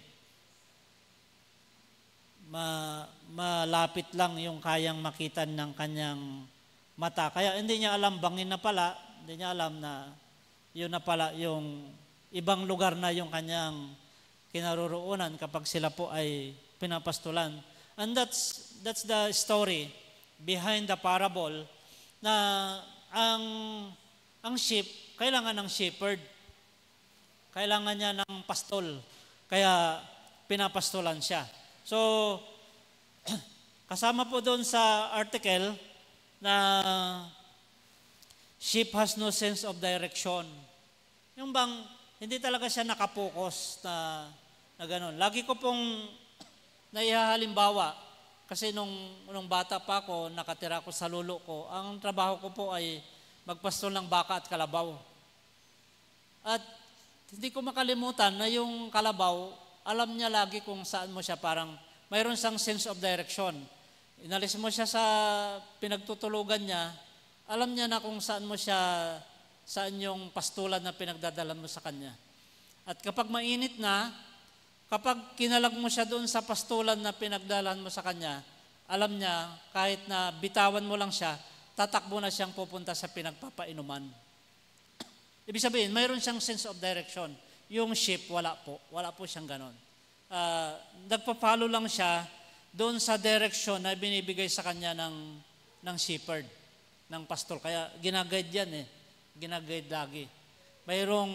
Malapit lang yung kayang makita ng kanyang mata. Kaya hindi niya alam, bangin na pala, hindi niya alam na yun na pala yung ibang lugar na yung kanyang kinaroroonan kapag sila po ay pinapastulan. And that's the story behind the parable na ang sheep, kailangan ng shepherd. Kailangan niya ng pastol. Kaya pinapastolan siya. So, kasama po doon sa article na Ship has no sense of direction. Yung bang, hindi talaga siya nakapokus na gano'n. Lagi ko pong naihahalimbawa, kasi nung bata pa ako, nakatira ko sa lolo ko, ang trabaho ko po ay magpastol ng baka at kalabaw. At hindi ko makalimutan na yung kalabaw, alam niya lagi kung saan mo siya, parang mayroon siyang sense of direction. Inalis mo siya sa pinagtutulugan niya, alam niya na kung saan mo siya, saan yung pastulan na pinagdadalan mo sa kanya. At kapag mainit na, kapag kinalag mo siya doon sa pastulan na pinagdadalan mo sa kanya, alam niya, kahit na bitawan mo lang siya, tatakbo na siyang pupunta sa pinagpapainuman. Ibig sabihin, mayroon siyang sense of direction. Yung ship, wala po siyang ganon. Nagpa-follow lang siya doon sa direction na binibigay sa kanya ng shepherd, ng pastor. Kaya ginaguide yan ginaguide lagi. Mayroong,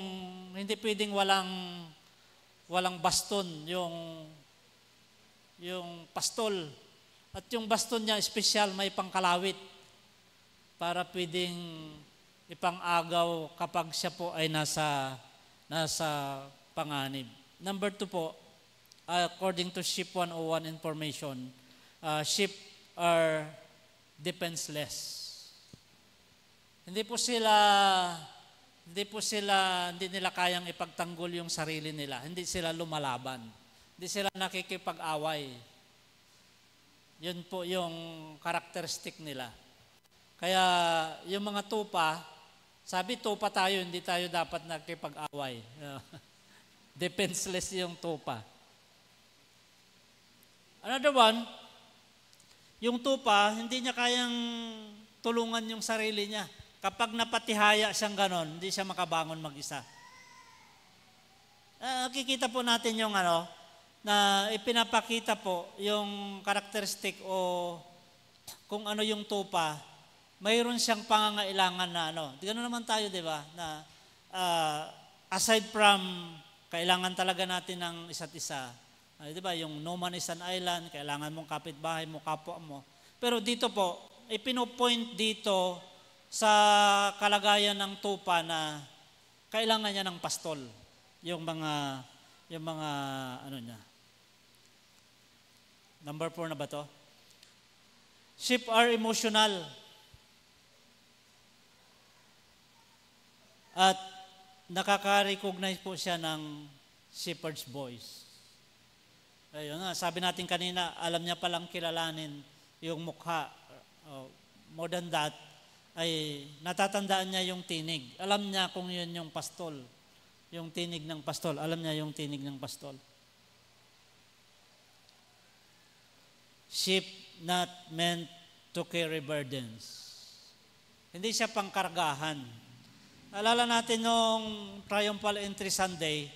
hindi pwedeng walang baston yung pastol. At yung baston niya, espesyal, may pangkalawit para pwedeng ipang-agaw kapag siya po ay nasa panganib. Number 2 po, according to Ship 101 information, sheep are defenseless. Hindi nila kayang ipagtanggol yung sarili nila. Hindi sila lumalaban. Hindi sila nakikipag-away. Yun po yung characteristic nila. Kaya yung mga tupa, sabi tupa tayo, hindi tayo dapat nakikipag-away. Defenseless yung tupa. Another one, yung tupa, hindi niya kayang tulungan yung sarili niya. Kapag napatihaya siyang ganon, hindi siya makabangon mag-isa. Kikita po natin yung na ipinapakita po yung karakteristik o kung ano yung tupa, mayroon siyang pangangailangan na Gano'n naman tayo, di ba? Na aside from kailangan talaga natin ng isa't isa. Di ba? Yung no man is an island, kailangan mong kapitbahay mo, kapwa mo. Pero dito po, ipinopoint dito sa kalagayan ng tupa na kailangan niya ng pastol. Yung mga niya. Number 4 na ba to? Sheep are emotional. At nakaka-recognize po siya ng shepherd's voice. Ayun nga, sabi natin kanina, alam niya palang kilalanin yung mukha. More than that, ay natatandaan niya yung tinig. Alam niya kung yun yung pastol. Yung tinig ng pastol. Alam niya yung tinig ng pastol. Sheep not meant to carry burdens. Hindi siya pangkargahan. Alala natin nung Triumphal Entry Sunday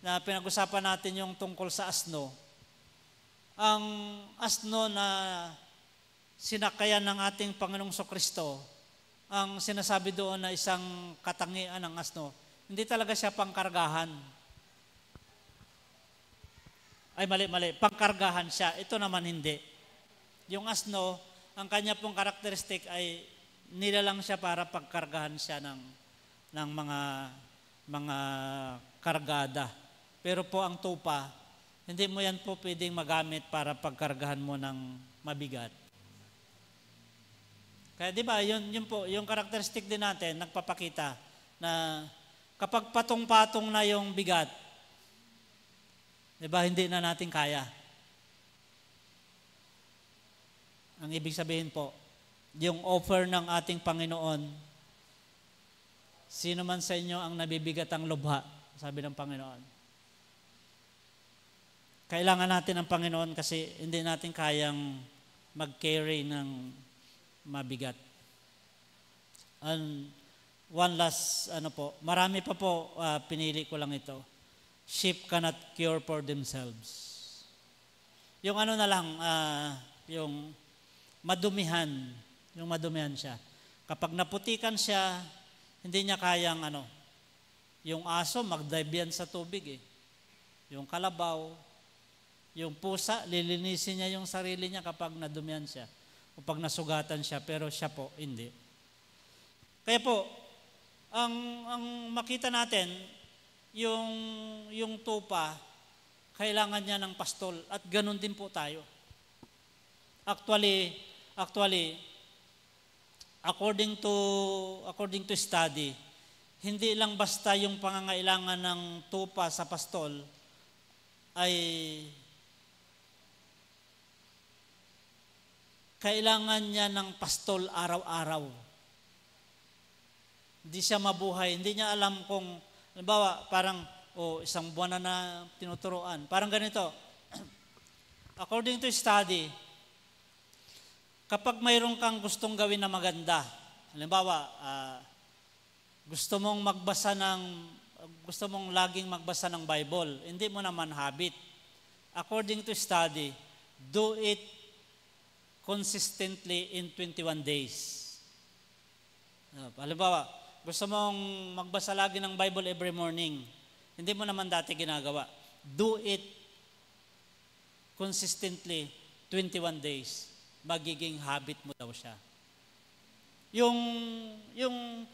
na pinag-usapan natin yung tungkol sa asno. Ang asno na sinakayan ng ating Panginoong Sokristo, ang sinasabi doon na isang katangian ng asno, hindi talaga siya pangkargahan. Ay mali, pangkargahan siya. Ito naman hindi. Yung asno, ang kanya pong karakteristik ay nilalang siya para pagkargahan siya ng mga kargada. Pero po ang tupa, hindi mo yan po pwedeng magamit para pagkargahan mo ng mabigat. Kaya di ba, yun po, yung karakteristik din natin, nagpapakita na kapag patong-patong na yung bigat, di ba, hindi na natin kaya. Ang ibig sabihin po, yung offer ng ating Panginoon, sino man sa inyo ang nabibigat ang lubha, sabi ng Panginoon. Kailangan natin ang Panginoon kasi hindi natin kayang mag-carry ng mabigat. And one last, marami pa po, pinili ko lang ito. Sheep cannot cure for themselves. Yung yung madumihan siya. Kapag naputikan siya, hindi niya kayang yung aso, mag-dive yan sa tubig Yung kalabaw, yung pusa, lilinisin niya yung sarili niya kapag nadumihan siya o pag nasugatan siya, pero siya po, hindi. Kaya po, ang makita natin, yung tupa, kailangan niya ng pastol at ganun din po tayo. Actually, according to study, hindi lang basta yung pangangailangan ng tupa sa pastol ay kailangan niya ng pastol araw-araw. Hindi siya mabuhay, hindi niya alam kung, halimbawa, parang, isang buwan na tinuturuan. Parang ganito, according to study, kapag mayroon kang gustong gawin na maganda, halimbawa, gusto mong laging magbasa ng Bible, hindi mo naman habit. According to study, do it consistently in 21 days. Halimbawa, gusto mong magbasa lagi ng Bible every morning, hindi mo naman dati ginagawa. Do it consistently 21 days. Magiging habit mo daw siya. Yung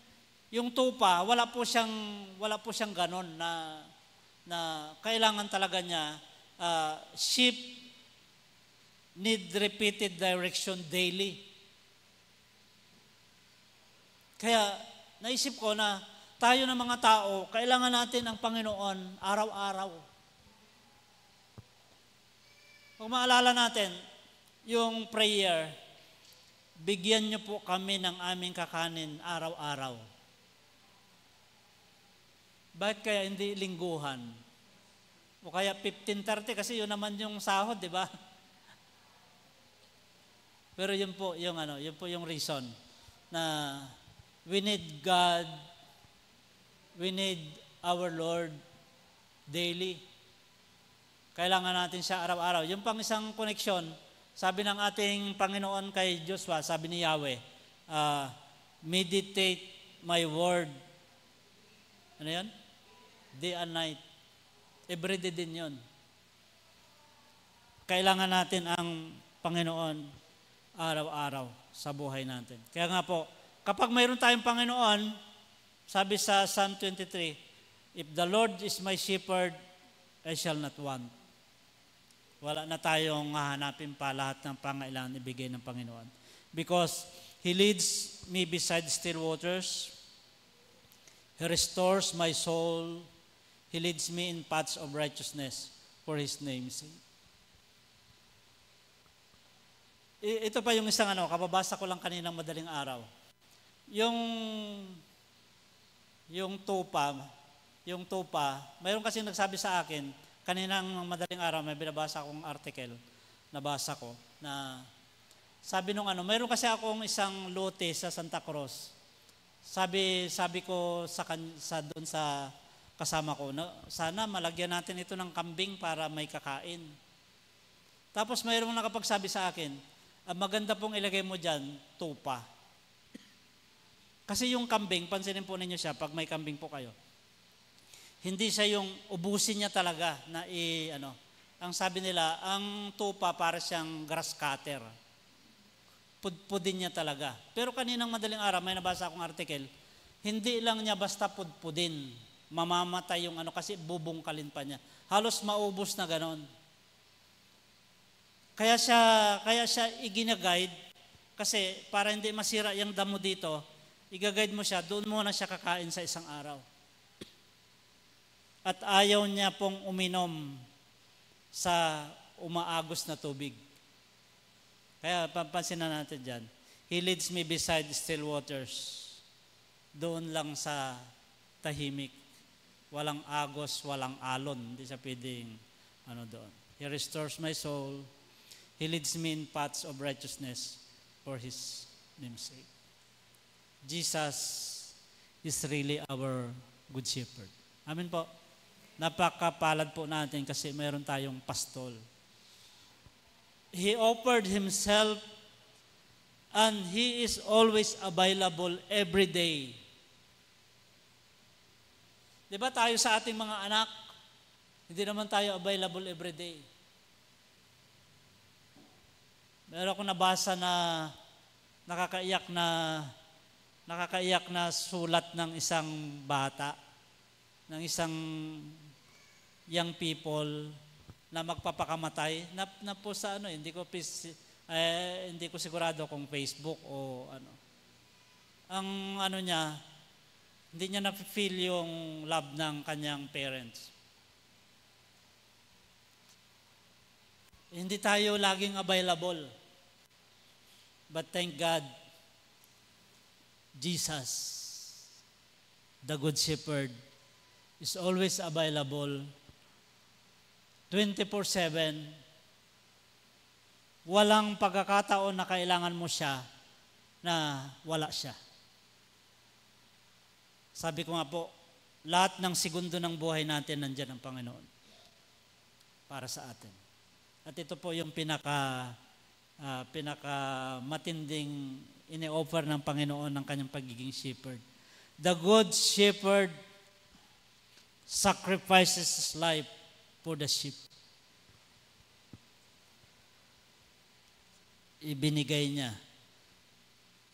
tupa, wala po siyang ganon na kailangan talaga niya, sheep need repeated direction daily. Kaya naisip ko na tayo na mga tao, kailangan natin ang Panginoon araw-araw. Kung maalala natin, yung prayer, bigyan niyo po kami ng aming kakanin araw-araw. Bakit kaya hindi lingguhan? O kaya 15:30 kasi yun naman yung sahod, di ba? Pero yun po yung reason na we need God, we need our Lord daily. Kailangan natin siya araw-araw. Yung pang isang koneksyon, sabi ng ating Panginoon kay Joshua, sabi ni Yahweh, meditate my word. Ano yan? Day and night. Everyday din yun. Kailangan natin ang Panginoon araw-araw sa buhay natin. Kaya nga po, kapag mayroon tayong Panginoon, sabi sa Psalm 23, if the Lord is my shepherd, I shall not want. Wala na tayong hahanapin pa lahat ng pangailangan ibigay ng Panginoon. Because He leads me beside still waters. He restores my soul. He leads me in paths of righteousness for His name's sake. Ito pa yung isang kababasa ko lang kaninang madaling araw. Yung tupa, mayroon kasi nagsabi sa akin, kaninang madaling araw, may binabasa akong article, nabasa ko, na sabi nung mayroon kasi akong isang lote sa Santa Cruz. Sabi ko doon sa kasama ko, sana malagyan natin ito ng kambing para may kakain. Tapos mayroong nakapagsabi sa akin, maganda pong ilagay mo dyan, tupa. Kasi yung kambing, pansinin po ninyo siya, pag may kambing po kayo, hindi siya yung ubusin niya talaga na ang sabi nila, ang tupa para siyang grass cutter. Pudpudin niya talaga. Pero kaninang madaling araw, may nabasa akong article, hindi lang niya basta pudpudin, mamamatay yung kasi bubungkalin pa niya. Halos maubos na ganon. Kaya siya igina-guide kasi para hindi masira yung damo dito, i-guide mo siya, doon muna siya kakain sa isang araw. At ayaw niya pong uminom sa umaagos na tubig. Kaya papansin na natin dyan, He leads me beside still waters. Doon lang sa tahimik. Walang agos, walang alon. Hindi siya pwedeng doon. He restores my soul. He leads me in paths of righteousness for His name's sake. Jesus is really our good shepherd. Amen po. Napakapalad po natin kasi mayroon tayong pastol. He offered Himself and He is always available every day. Di ba tayo sa ating mga anak, hindi naman tayo available every day. Meron akong nabasa na nakakaiyak na nakakaiyak na sulat ng isang bata, ng isang young people na magpapakamatay na po sa hindi ko sigurado kung Facebook o ano. Ang niya, hindi niya na-feel yung love ng kanyang parents. Hindi tayo laging available. But thank God, Jesus, the Good Shepherd, is always available 24/7. Walang pagkakataon na kailangan mo siya na wala siya. Sabi ko nga po, lahat ng segundo ng buhay natin nandyan ang Panginoon para sa atin. At ito po yung pinaka matinding ini-offer ng Panginoon ng kanyang pagiging shepherd. The Good Shepherd sacrifices his life for the sheep. Ibinigay niya.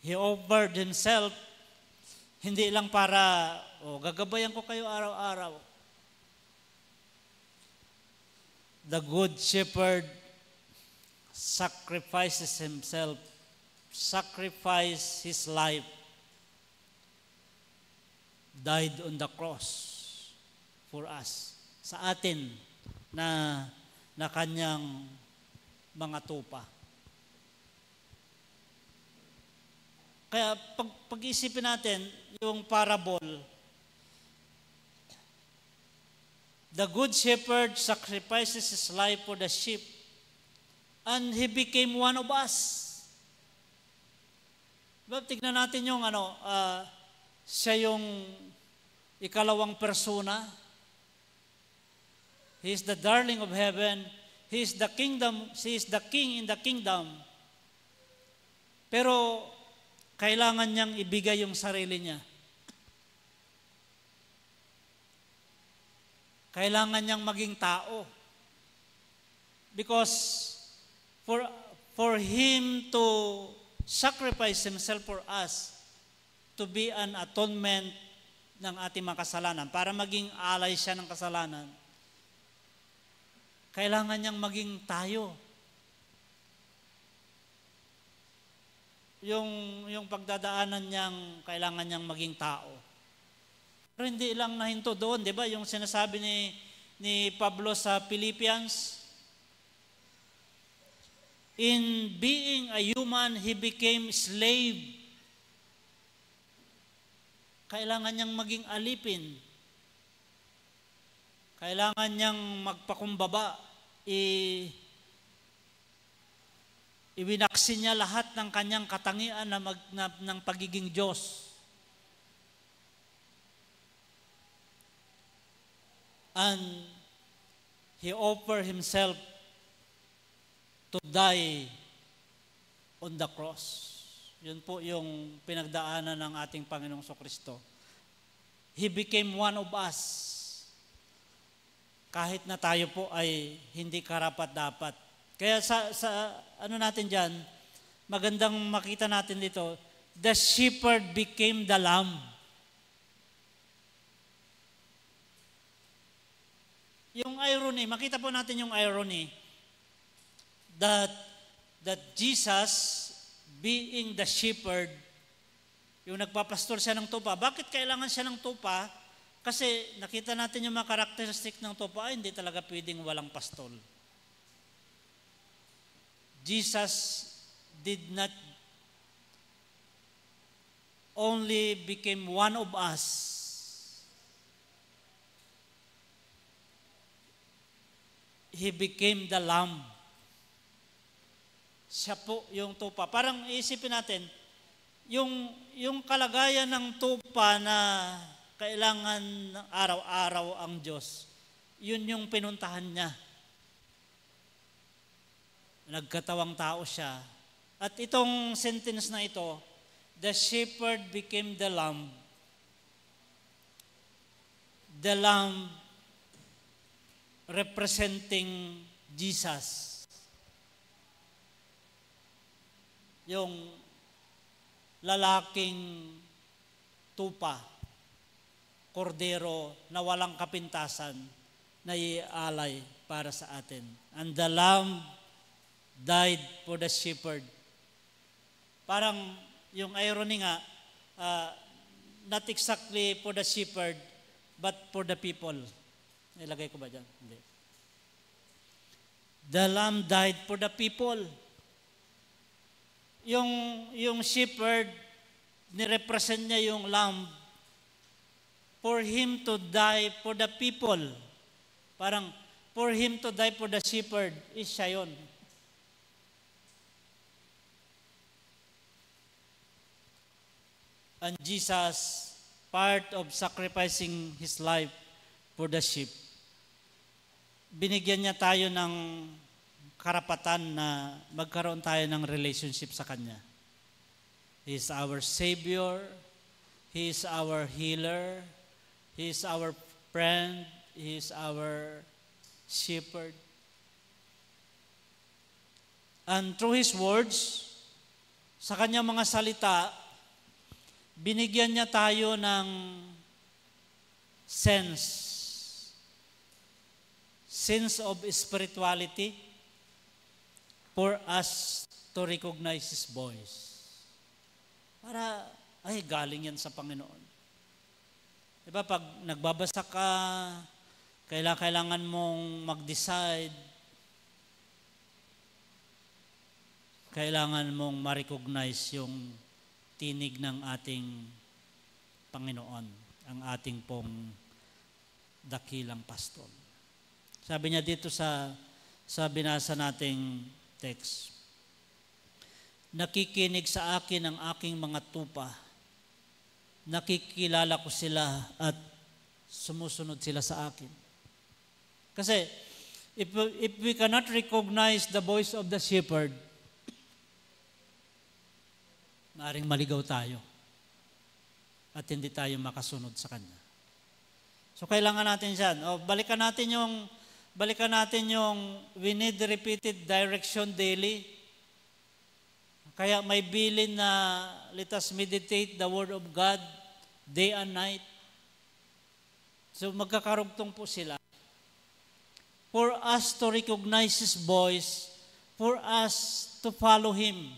He offered himself, hindi lang para, gagabayan ko kayo araw-araw. The Good Shepherd sacrifices himself, sacrificed his life, died on the cross for us, sa atin na kanyang mga tupa. Kaya pag-isipin natin yung parable, the Good Shepherd sacrifices his life for the sheep, and he became one of us. Diba, tignan natin yung siya yung ikalawang persona. He is the darling of heaven. He is the king in the kingdom. Pero kailangan niyang ibigay yung sarili niya. Kailangan niyang maging tao. Because for him to sacrifice himself for us, to be an atonement ng ating mga kasalanan, para maging alay siya ng kasalanan, kailangan niyang maging tayo. Yung pagdadaanan niyang kailangan niyang maging tao. Pero hindi lang nahinto doon, di ba? Yung sinasabi ni Pablo sa Philippians, in being a human, he became slave. Kailangan niyang maging alipin. Kailangan niyang magpakumbaba. Iwinaksin niya lahat ng kanyang katangian ng pagiging Diyos. And he offered himself to die on the cross. Yun po yung pinagdaanan ng ating Panginoong Kristo. He became one of us. Kahit na tayo po ay hindi karapat-dapat. Kaya sa natin dyan, magandang makita natin dito, the shepherd became the lamb. Yung irony, makita po natin yung irony, that Jesus, being the shepherd, yung nagpapastor siya ng tupa. Bakit kailangan siya ng tupa? Kasi nakita natin yung mga karakteristik ng tupa, hindi talaga pwedeng walang pastol. Jesus did not only became one of us. He became the lamb. Siya po yung tupa. Parang isipin natin, yung kalagayan ng tupa na kailangan araw-araw ang Diyos, yun yung pinuntahan niya. Nagkatawang tao siya. At itong sentence na ito, the shepherd became the lamb. The lamb representing Jesus. Yung lalaking tupa, kordero na walang kapintasan na ialay para sa atin. And the lamb died for the shepherd. Parang yung irony nga, not exactly for the shepherd, but for the people. Nilagay ko ba dyan? Hindi. The lamb died for the people. Yung shepherd, nirepresent niya yung lamb for him to die for the people. Parang, for him to die for the shepherd, is siya yun. And Jesus, part of sacrificing His life for the sheep, binigyan niya tayo ng karapatan na magkaroon tayo ng relationship sa Kanya. He is our Savior, He is our healer, He is our friend, He is our shepherd. And through His words, sa Kanyang mga salita, binigyan niya tayo ng sense of spirituality for us to recognize His voice. Para, ay, galing yan sa Panginoon. Diba, pag nagbabasa ka, kailangan mong mag-decide, kailangan mong ma-recognize yung tinig ng ating Panginoon, ang ating pong dakilang pastor. Sabi niya dito sa binasa nating text, nakikinig sa akin ang aking mga tupa, nakikilala ko sila at sumusunod sila sa akin. Kasi if we cannot recognize the voice of the shepherd, maaring maligaw tayo at hindi tayo makasunod sa Kanya. So kailangan natin siyan. Balikan natin yung we need repeated direction daily. Kaya may bilin na let us meditate the Word of God day and night. So magkakarugtong po sila. For us to recognize His voice, for us to follow Him,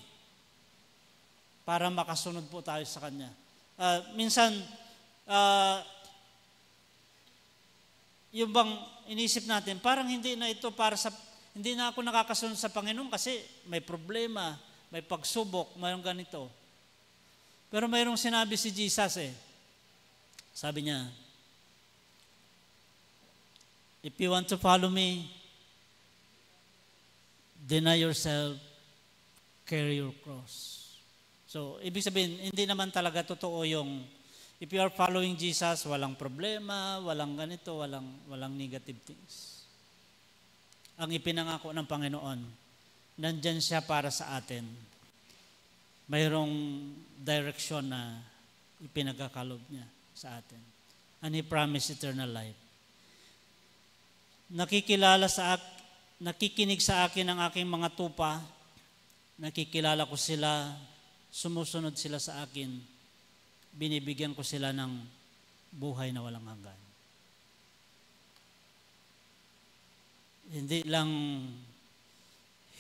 para makasunod po tayo sa Kanya. Minsan, yung bang inisip natin, parang hindi na ako nakakasunod sa Panginoon kasi may problema, may pagsubok, mayroong ganito. Pero mayroong sinabi si Jesus Sabi niya, if you want to follow me, deny yourself, carry your cross. So, ibig sabihin, hindi naman talaga totoo yung if you are following Jesus, walang problema, walang ganito, walang negative things. Ang ipinangako ng Panginoon, nandyan siya para sa atin. Mayroong direction na ipinagkakalob niya sa atin. And He promised eternal life. Nakikinig sa akin ang aking mga tupa, nakikilala ko sila, sumusunod sila sa akin, binibigyan ko sila ng buhay na walang hanggan.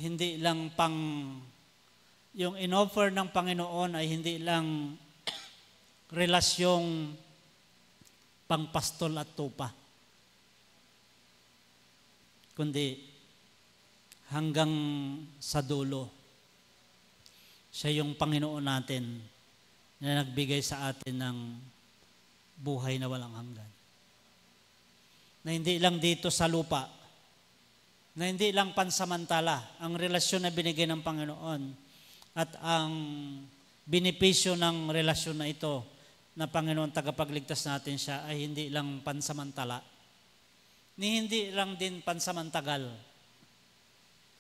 Hindi lang pang yung inoffer ng Panginoon ay hindi lang relasyong pangpastol at tupa, kundi hanggang sa dulo, siya yung Panginoon natin na nagbigay sa atin ng buhay na walang hanggan. Na hindi lang dito sa lupa, na hindi lang pansamantala ang relasyon na binigay ng Panginoon at ang benepisyo ng relasyon na ito na Panginoon tagapagligtas natin siya ay hindi lang pansamantala, ni hindi lang din pansamantagal,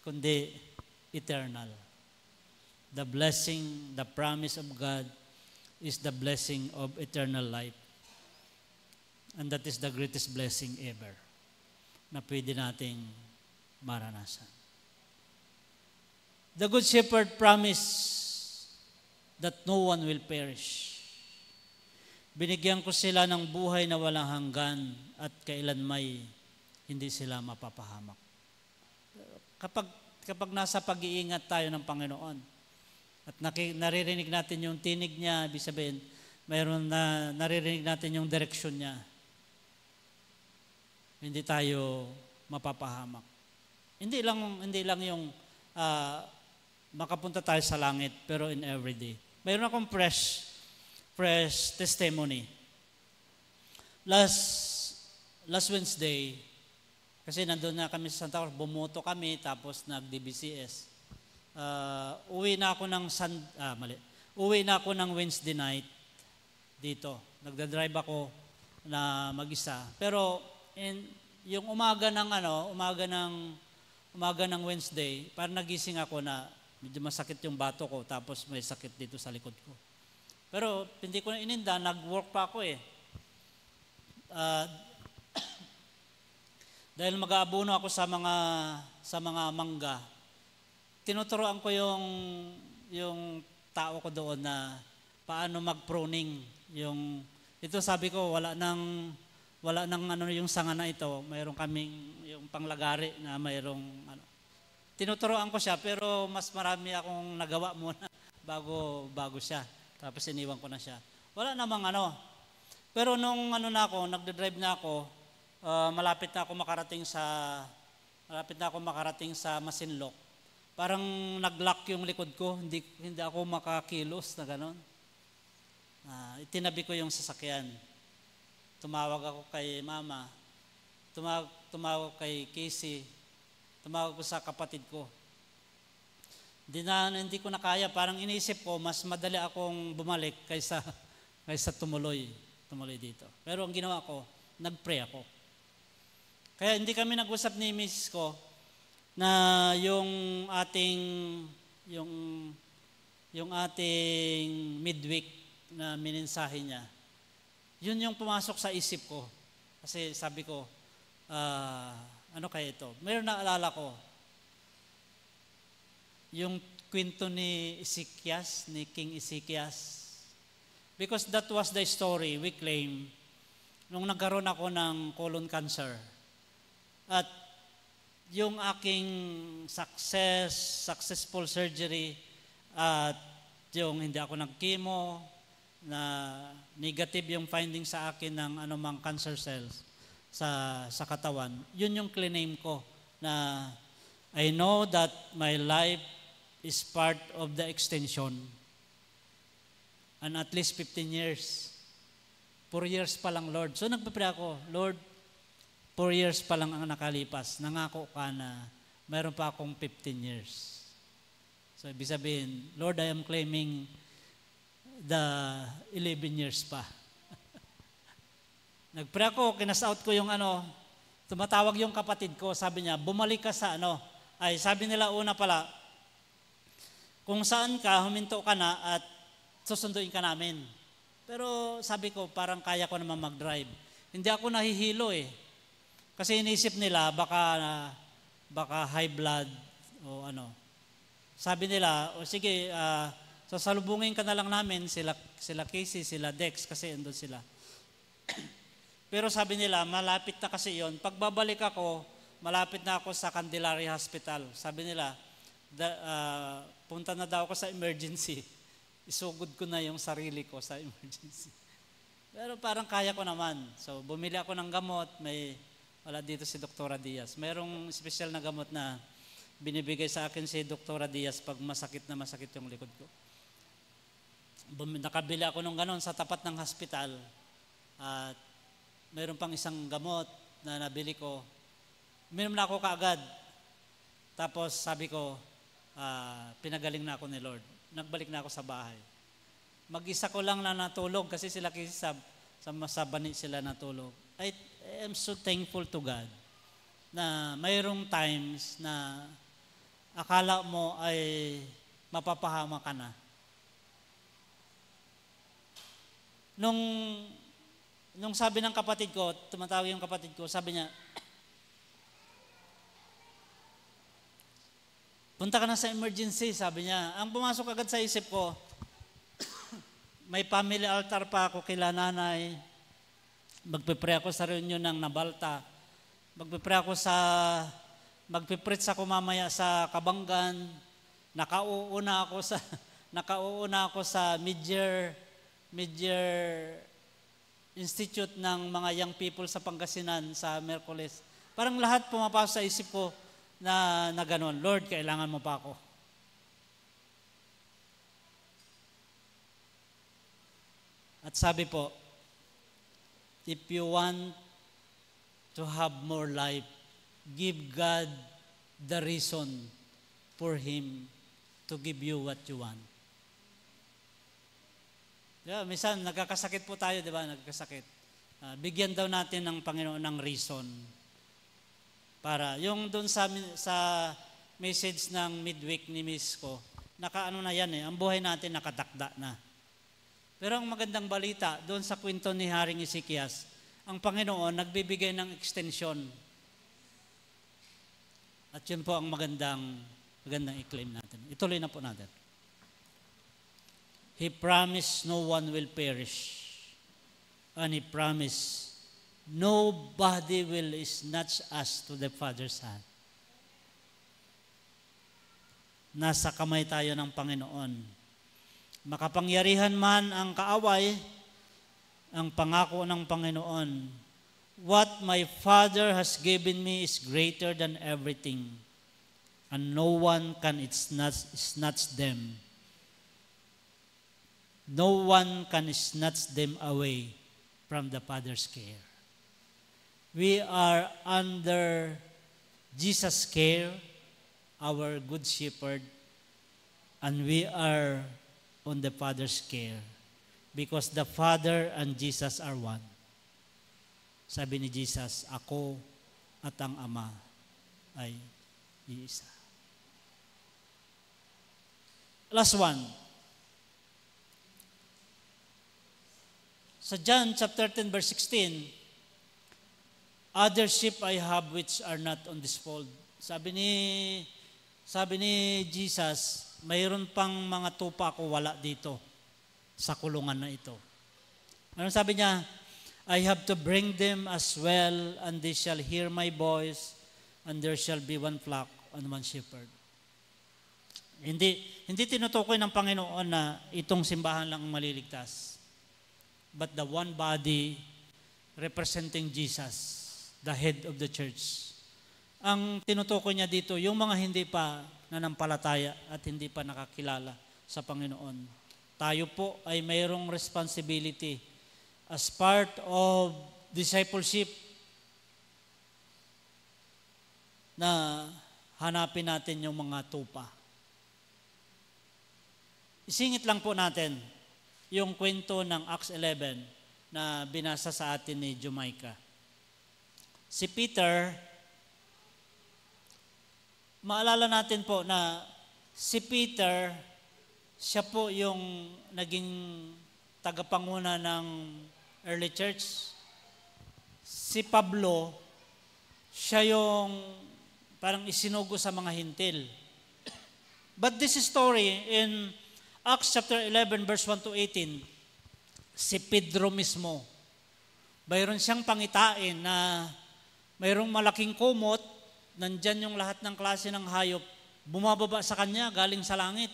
kundi eternal. The blessing, the promise of God is the blessing of eternal life. And that is the greatest blessing ever na pwede nating maranasan. The Good Shepherd promised that no one will perish. Binigyan ko sila ng buhay na walang hanggan at kailanmay hindi sila mapapahamak. Kapag nasa pag-iingat tayo ng Panginoon at naririnig natin yung tinig niya, ibig sabihin, mayroon na naririnig natin yung direksyon niya, hindi tayo mapapahamak. Hindi lang yung makapunta tayo sa langit, pero in everyday. Mayroon akong fresh testimony. Last Wednesday, kasi nandun na kami sa Santa Cruz, bumoto kami, tapos nag-DBCS. Uwi na ako ng Wednesday night dito. Nagdadrive ako na mag-isa. Pero yung umaga ng Wednesday, parang nagising ako na medyo masakit yung bato ko, tapos may sakit dito sa likod ko. Pero hindi ko na ininda, nag-work pa ako eh. Dahil mag-aabono ako sa mga mangga, tinuturoan ko yung tao ko doon na paano mag-pruning. Ito sabi ko, wala nang yung sanga na ito, mayroon kaming yung panglagari na mayroong tinuturoan ko siya, pero mas marami akong nagawa muna bago siya. Tapos iniwan ko na siya. Wala namang Pero nung nagde-drive na ako, malapit na ako makarating sa Masinloc. Parang nag-lock yung likod ko, hindi ako makakilos na gano'n. Itinabi ko yung sasakyan. Tumawag ako kay mama, tumawag kay Casey, tumawag ko sa kapatid ko. Hindi ko na kaya, parang iniisip ko, mas madali akong bumalik kaysa tumuloy dito. Pero ang ginawa ko, nag-pray ako. Kaya hindi kami nag-usap ni Mrs. ko na yung ating midweek na mininsahe niya. Yun yung pumasok sa isip ko. Kasi sabi ko, ano kaya ito? Mayroon naalala ko, yung kwento ni King Ezekias. Because that was the story we claim nung nagkaroon ako ng colon cancer. At yung aking successful surgery at yung hindi ako nag-chemo, na negative yung finding sa akin ng anumang cancer cells sa katawan, yun yung claim ko na I know that my life is part of the extension. And at least 15 years. 4 years pa lang, Lord. So nagpapray ako, Lord, 4 years pa lang ang nakalipas. Nangako ka na mayroon pa akong 15 years. So ibig sabihin, Lord, I am claiming the 11 years pa. Nagpray ako, kinas-out ko yung tumatawag yung kapatid ko, sabi niya, bumalik ka sa sabi nila una pala, kung saan ka, huminto ka na at susunduin ka namin. Pero sabi ko, parang kaya ko naman mag-drive. Hindi ako nahihilo eh. Kasi inisip nila, baka high blood o Sabi nila, sige, sasalubungin ka na lang namin, sila Casey, sila Dex, kasi andun sila. Pero sabi nila, malapit na kasi yon. Pagbabalik ako, malapit na ako sa Candelaria Hospital. Sabi nila, punta na daw ako sa emergency. Isugod ko na yung sarili ko sa emergency. Pero parang kaya ko naman. So bumili ako ng gamot, wala dito si Dr. Diaz. Mayroong special na gamot na binibigay sa akin si Dr. Diaz pag masakit yung likod ko. Nakabili ako ng ganon sa tapat ng hospital at mayroon pang isang gamot na nabili ko. Uminom na ako kaagad. Tapos sabi ko, pinagaling na ako ni Lord. Nagbalik na ako sa bahay. Mag-isa ko lang na natulog kasi sila sa bani sila natulog. I am so thankful to God na mayroong times na akala mo ay mapapahama ka na. Nung sabi ng kapatid ko, tumatawag yung kapatid ko, sabi niya, punta ka na sa emergency, sabi niya. Ang pumasok agad sa isip ko, may family altar pa ako kila nanay. Magpipray ako sa reunion ng Nabalta. Magpipreach ako mamaya sa Kabanggan. Nakauuna ako sa mid-year institute ng mga young people sa Pangasinan sa Merkules. Parang lahat pumapasok sa isip ko na gano'n, Lord, kailangan mo pa ako. At sabi po, if you want to have more life, give God the reason for Him to give you what you want. Diba, minsan nagkakasakit po tayo, di ba? Nagkakasakit. Bigyan daw natin ng Panginoon ng reason. Para, yung doon sa message ng midweek ni Miss ko, nakaano na yan ang buhay natin nakatakda na. Pero ang magandang balita, doon sa kwento ni Haring Ezekias, ang Panginoon nagbibigay ng extension. At yun po ang magandang i-claim natin. Ituloy na po natin. He promised no one will perish. And He promised nobody will snatch us to the Father's hand. Nasa kamay tayo ng Panginoon. Makapangyarihan man ang kaaway, ang pangako ng Panginoon, what my Father has given me is greater than everything, and no one can snatch them. No one can snatch them away from the Father's care. We are under Jesus' care, our good shepherd, and we are on the Father's care because the Father and Jesus are one. Sabi ni Jesus, ako at ang Ama ay iisa. Last one. Sa John chapter 10 verse 16, other sheep I have which are not on this fold. Sabi ni Jesus, mayroon pang mga tupa ako wala dito sa kulungan na ito. Anong sabi niya? I have to bring them as well, and they shall hear my voice, and there shall be one flock and one shepherd. Hindi tinutukoy ng Panginoon na itong simbahan lang ang maliligtas. But the one body representing Jesus, the head of the church. Ang tinutukoy niya dito, yung mga hindi pa nanampalataya at hindi pa nakakilala sa Panginoon. Tayo po ay mayroong responsibility as part of discipleship na hanapin natin yung mga tupa. Isingit lang po natin yung kwento ng Acts 11 na binasa sa atin ni Jamaica. Si Peter, maalala natin po na si Peter, siya po yung naging tagapanguna ng early church. Si Pablo, siya yung parang isinugo sa mga hintil. But this story in Acts chapter 11 verse 1 to 18, si Pedro mismo, mayroon siyang pangitain na mayroong malaking kumot, nandyan yung lahat ng klase ng hayop, bumababa sa kanya galing sa langit.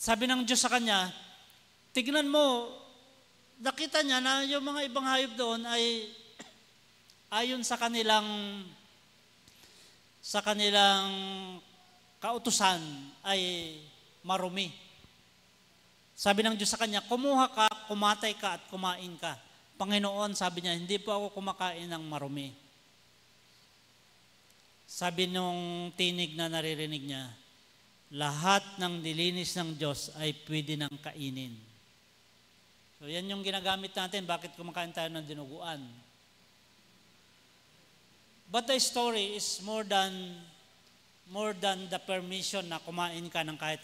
Sabi ng Diyos sa kanya, tignan mo, nakita niya na yung mga ibang hayop doon ay ayon sa kanilang kautusan ay marumi. Sabi ng Diyos sa kanya, kumuha ka, kumatay ka at kumain ka. Panginoon, sabi niya, hindi po ako kumakain ng marumi. Sabi nung tinig na naririnig niya, lahat ng nilinis ng Diyos ay pwede nang kainin. So yan yung ginagamit natin, bakit kumakain tayo ng dinuguan. But the story is more than the permission na kumain ka ng kahit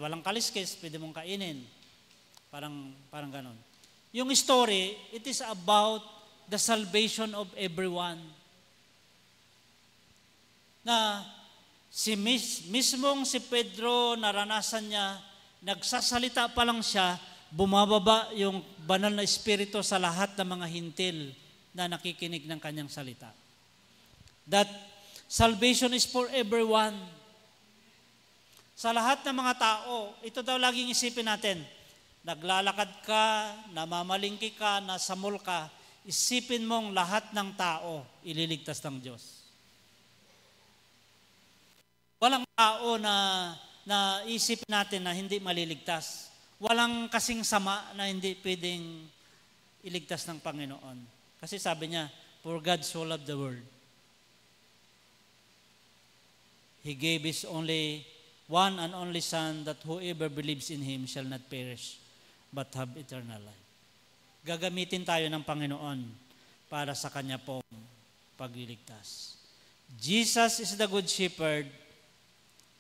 walang kaliskis, pwede mong kainin. Parang ganon. Yung story, it is about the salvation of everyone. Na mismong si Pedro, naranasan niya nagsasalita pa lang siya, bumababa yung banal na espiritu sa lahat ng mga hintil na nakikinig ng kanyang salita. That salvation is for everyone. Sa lahat ng mga tao, ito daw laging isipin natin. Naglalakad ka, namamalingki ka, nasa mall ka, isipin mong lahat ng tao ililigtas ng Diyos. Walang tao na isip natin na hindi maliligtas. Walang kasing sama na hindi pwedeng iligtas ng Panginoon. Kasi sabi niya, for God so loved the world. He gave His only one and only Son, that whoever believes in Him shall not perish, but have eternal life. Gagamitin tayo ng Panginoon para sa Kanya pong pagliligtas. Jesus is the good shepherd,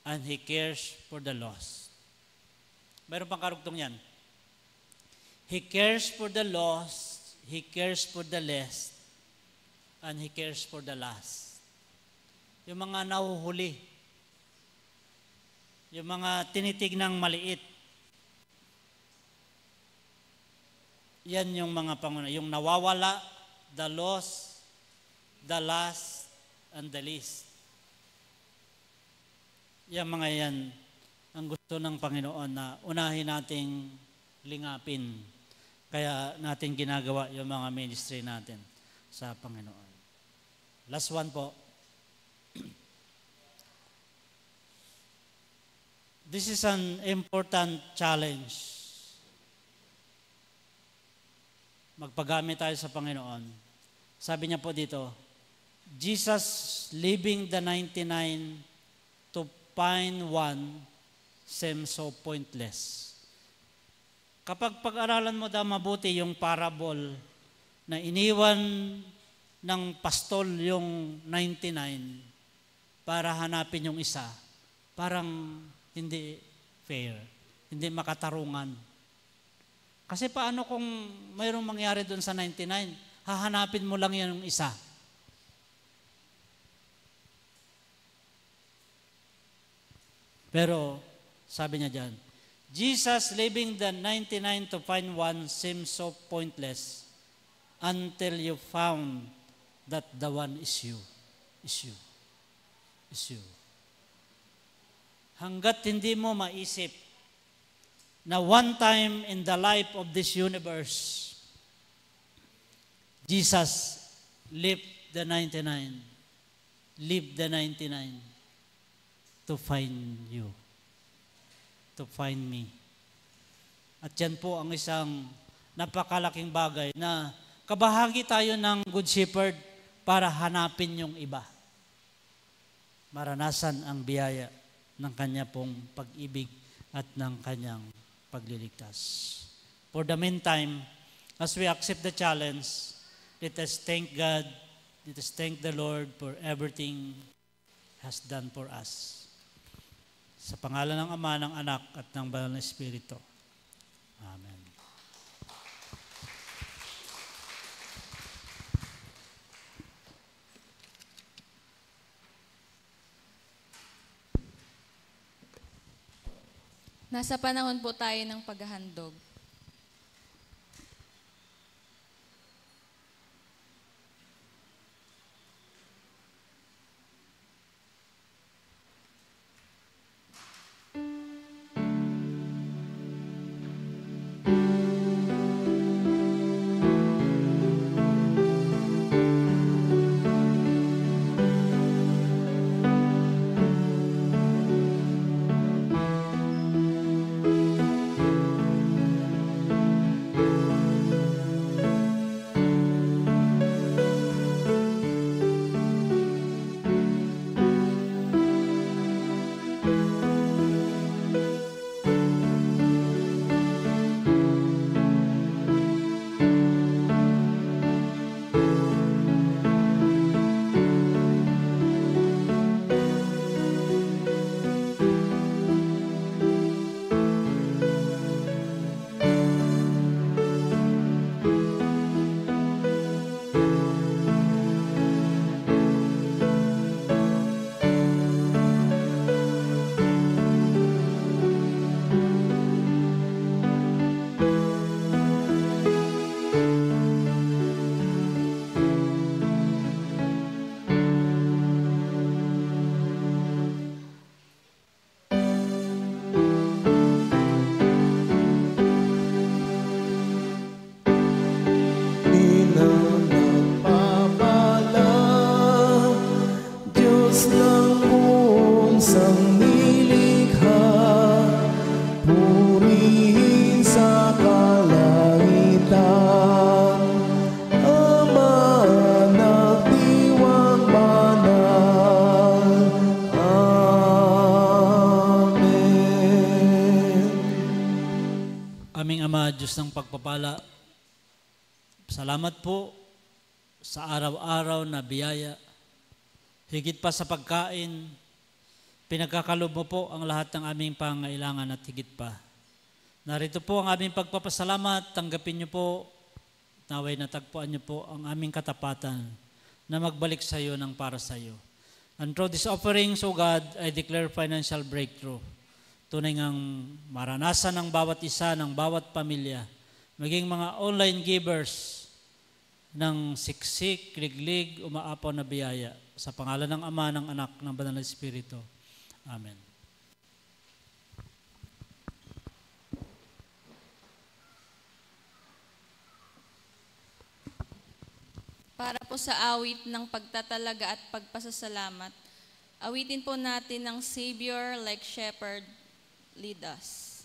and He cares for the lost. Mayroon pang karugtong yan. He cares for the lost, He cares for the less, and He cares for the last. Yung mga nahuhuli, yung mga tinitignang maliit, yan yung mga panguna. Yung nawawala, the lost, the last, and the least. Yan mga yan, ang gusto ng Panginoon na unahin nating lingapin. Kaya natin ginagawa yung mga ministry natin sa Panginoon. Last one po. This is an important challenge. Magpagamit tayo sa Panginoon. Sabi niya po dito, Jesus leaving the 99 to find one seems so pointless. Kapag pag-aralan mo daw mabuti yung parable na iniwan ng pastol yung 99 para hanapin yung isa, parang hindi fair, hindi makatarungan. Kasi paano kung mayroong mangyari doon sa 99, hahanapin mo lang yan yung isa. Pero sabi niya dyan, Jesus leaving the 99 to find one seems so pointless until you found that the one is you. Is you. Is you. Hanggat hindi mo maisip na one time in the life of this universe, Jesus left the 99, leave the 99 to find you, to find me. At yan po ang isang napakalaking bagay na kabahagi tayo ng Good Shepherd para hanapin yung iba. Maranasan ang biyaya ng kanya pong pag-ibig at ng kanyang pagliligtas. For the meantime, as we accept the challenge, let us thank God, let us thank the Lord for everything has done for us. Sa pangalan ng Ama, ng Anak, at ng Banal na Espiritu. Amen. Nasa panahon po tayo ng paghahandog. ng pagpapala. Salamat po sa araw-araw na biyaya. Higit pa sa pagkain, pinagkakalob mo po ang lahat ng aming pangailangan at higit pa. Narito po ang aming pagpapasalamat. Tanggapin niyo po, naway natagpuan niyo po ang aming katapatan na magbalik sa iyo ng para sa iyo. And through this offerings, O God, I declare financial breakthrough. Tunay ngang maranasan ng bawat isa, ng bawat pamilya, maging mga online givers ng siksik, liglig, umaapaw na biyaya. Sa pangalan ng Ama, ng Anak, ng Banal na Espiritu. Amen. Para po sa awit ng pagtatalaga at pagpasasalamat, awitin po natin ng Savior like Shepherd, lead us.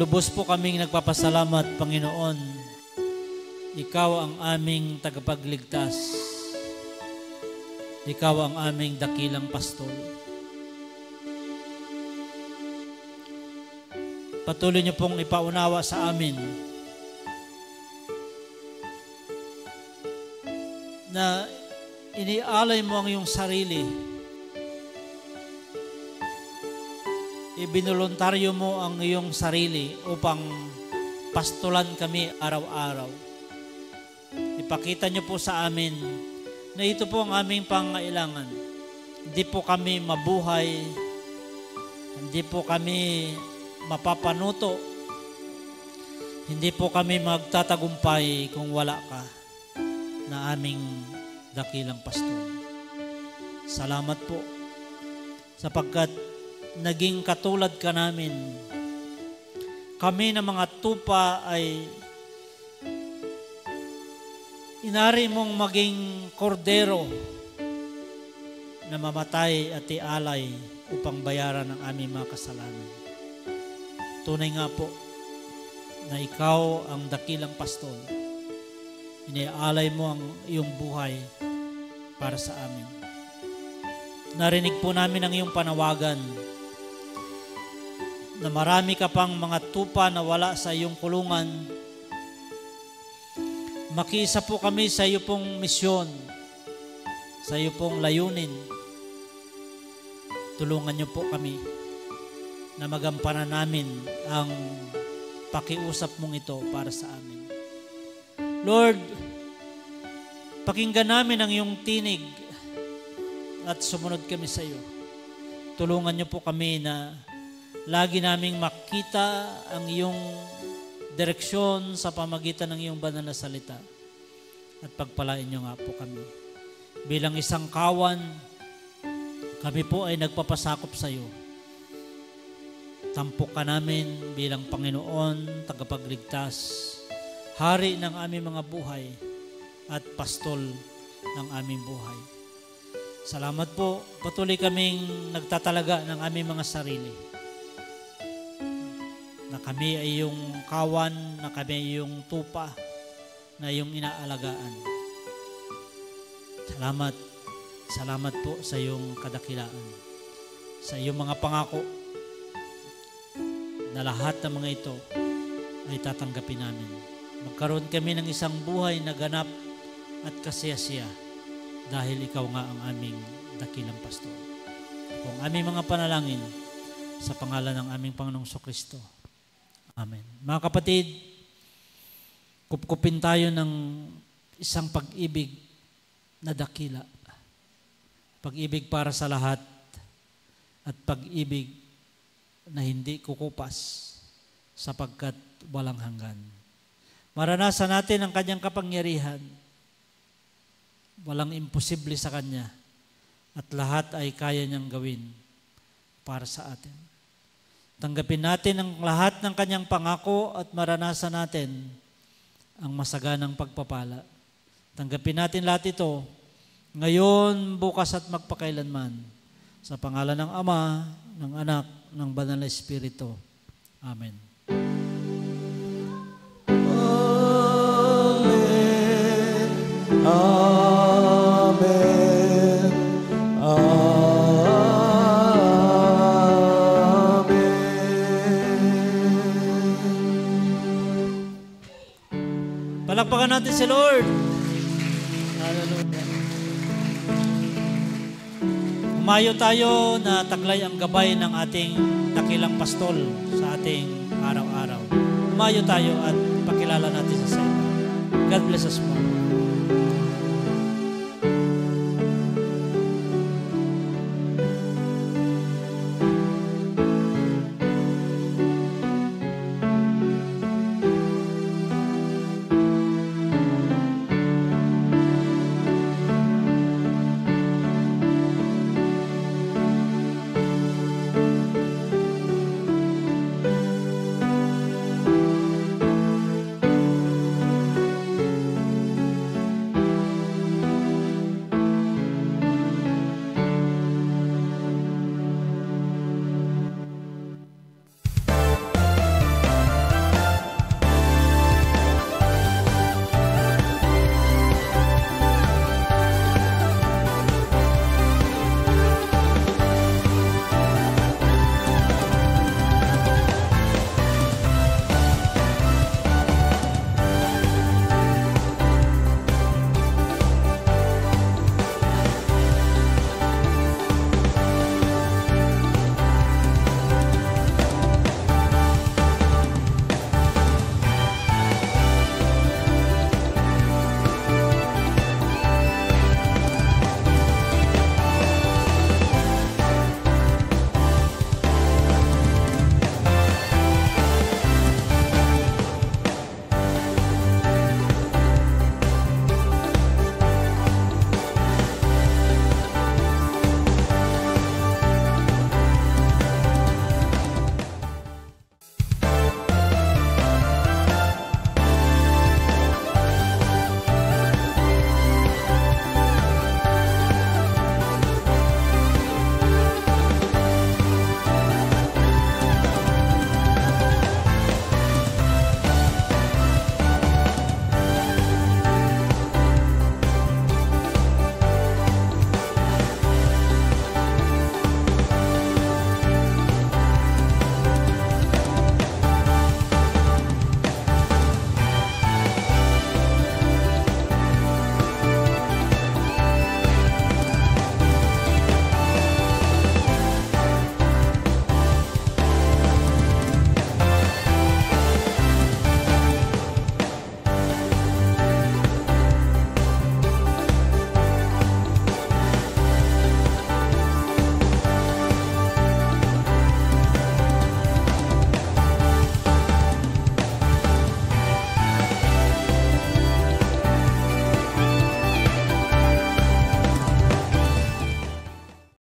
Lubos po kaming nagpapasalamat, Panginoon. Ikaw ang aming tagapagligtas. Ikaw ang aming dakilang pastol. Patuloy niyo pong ipaunawa sa amin na inialay mo ang iyong sarili ibinoluntaryo mo ang iyong sarili upang pastulan kami araw-araw. Ipakita niyo po sa amin na ito po ang aming pangailangan. Hindi po kami mabuhay, hindi po kami mapapanuto, hindi po kami magtatagumpay kung wala ka na aming dakilang pastor. Salamat po sapagkat naging katulad ka namin. Kami na mga tupa ay inari mong maging kordero na mamatay at ialay upang bayaran ang aming mga kasalanan. Tunay nga po na ikaw ang dakilang pastol. Iniaalay mo ang iyong buhay para sa amin. Narinig po namin ang iyong panawagan na marami ka pang mga tupa na wala sa iyong kulungan. Makiisa po kami sa iyo pong misyon, sa iyo pong layunin. Tulungan niyo po kami na magampanan namin ang pakiusap mong ito para sa amin. Lord, pakinggan namin ang iyong tinig at sumunod kami sa iyo. Tulungan niyo po kami na lagi naming makita ang iyong direksyon sa pamagitan ng iyong banal na salita. At pagpalain niyo nga po kami. Bilang isang kawan, kami po ay nagpapasakop sa iyo. Tampok ka namin bilang Panginoon, tagapagligtas, hari ng aming mga buhay, at pastol ng aming buhay. Salamat po, patuloy kaming nagtatalaga ng aming mga sarili. Na kami ay iyong kawan, na kami ay iyong tupa, na iyong inaalagaan. Salamat po sa iyong kadakilaan, sa iyong mga pangako, na lahat ng mga ito ay tatanggapin namin. Magkaroon kami ng isang buhay na ganap at kasiyasiya dahil ikaw nga ang aming dakilang pastor. Kung aming mga panalangin sa pangalan ng aming Panginoong Kristo. Amen. Mga kapatid, kupkupin tayo ng isang pag-ibig na dakila. Pag-ibig para sa lahat at pag-ibig na hindi kukupas sapagkat walang hanggan. Maranasan natin ang kanyang kapangyarihan. Walang imposible sa kanya at lahat ay kaya niyang gawin para sa atin. Tanggapin natin ang lahat ng kanyang pangako at maranasan natin ang masaganang pagpapala. Tanggapin natin lahat ito ngayon, bukas at magpakailanman. Sa pangalan ng Ama, ng Anak, ng Banal na Espiritu. Amen. Amen. Amen. Palakpakan natin si Lord. Hallelujah. Umayo tayo na taglay ang gabay ng ating dakilang pastol sa ating araw-araw. Umayo tayo at pakilala natin sa Savior. God bless us more.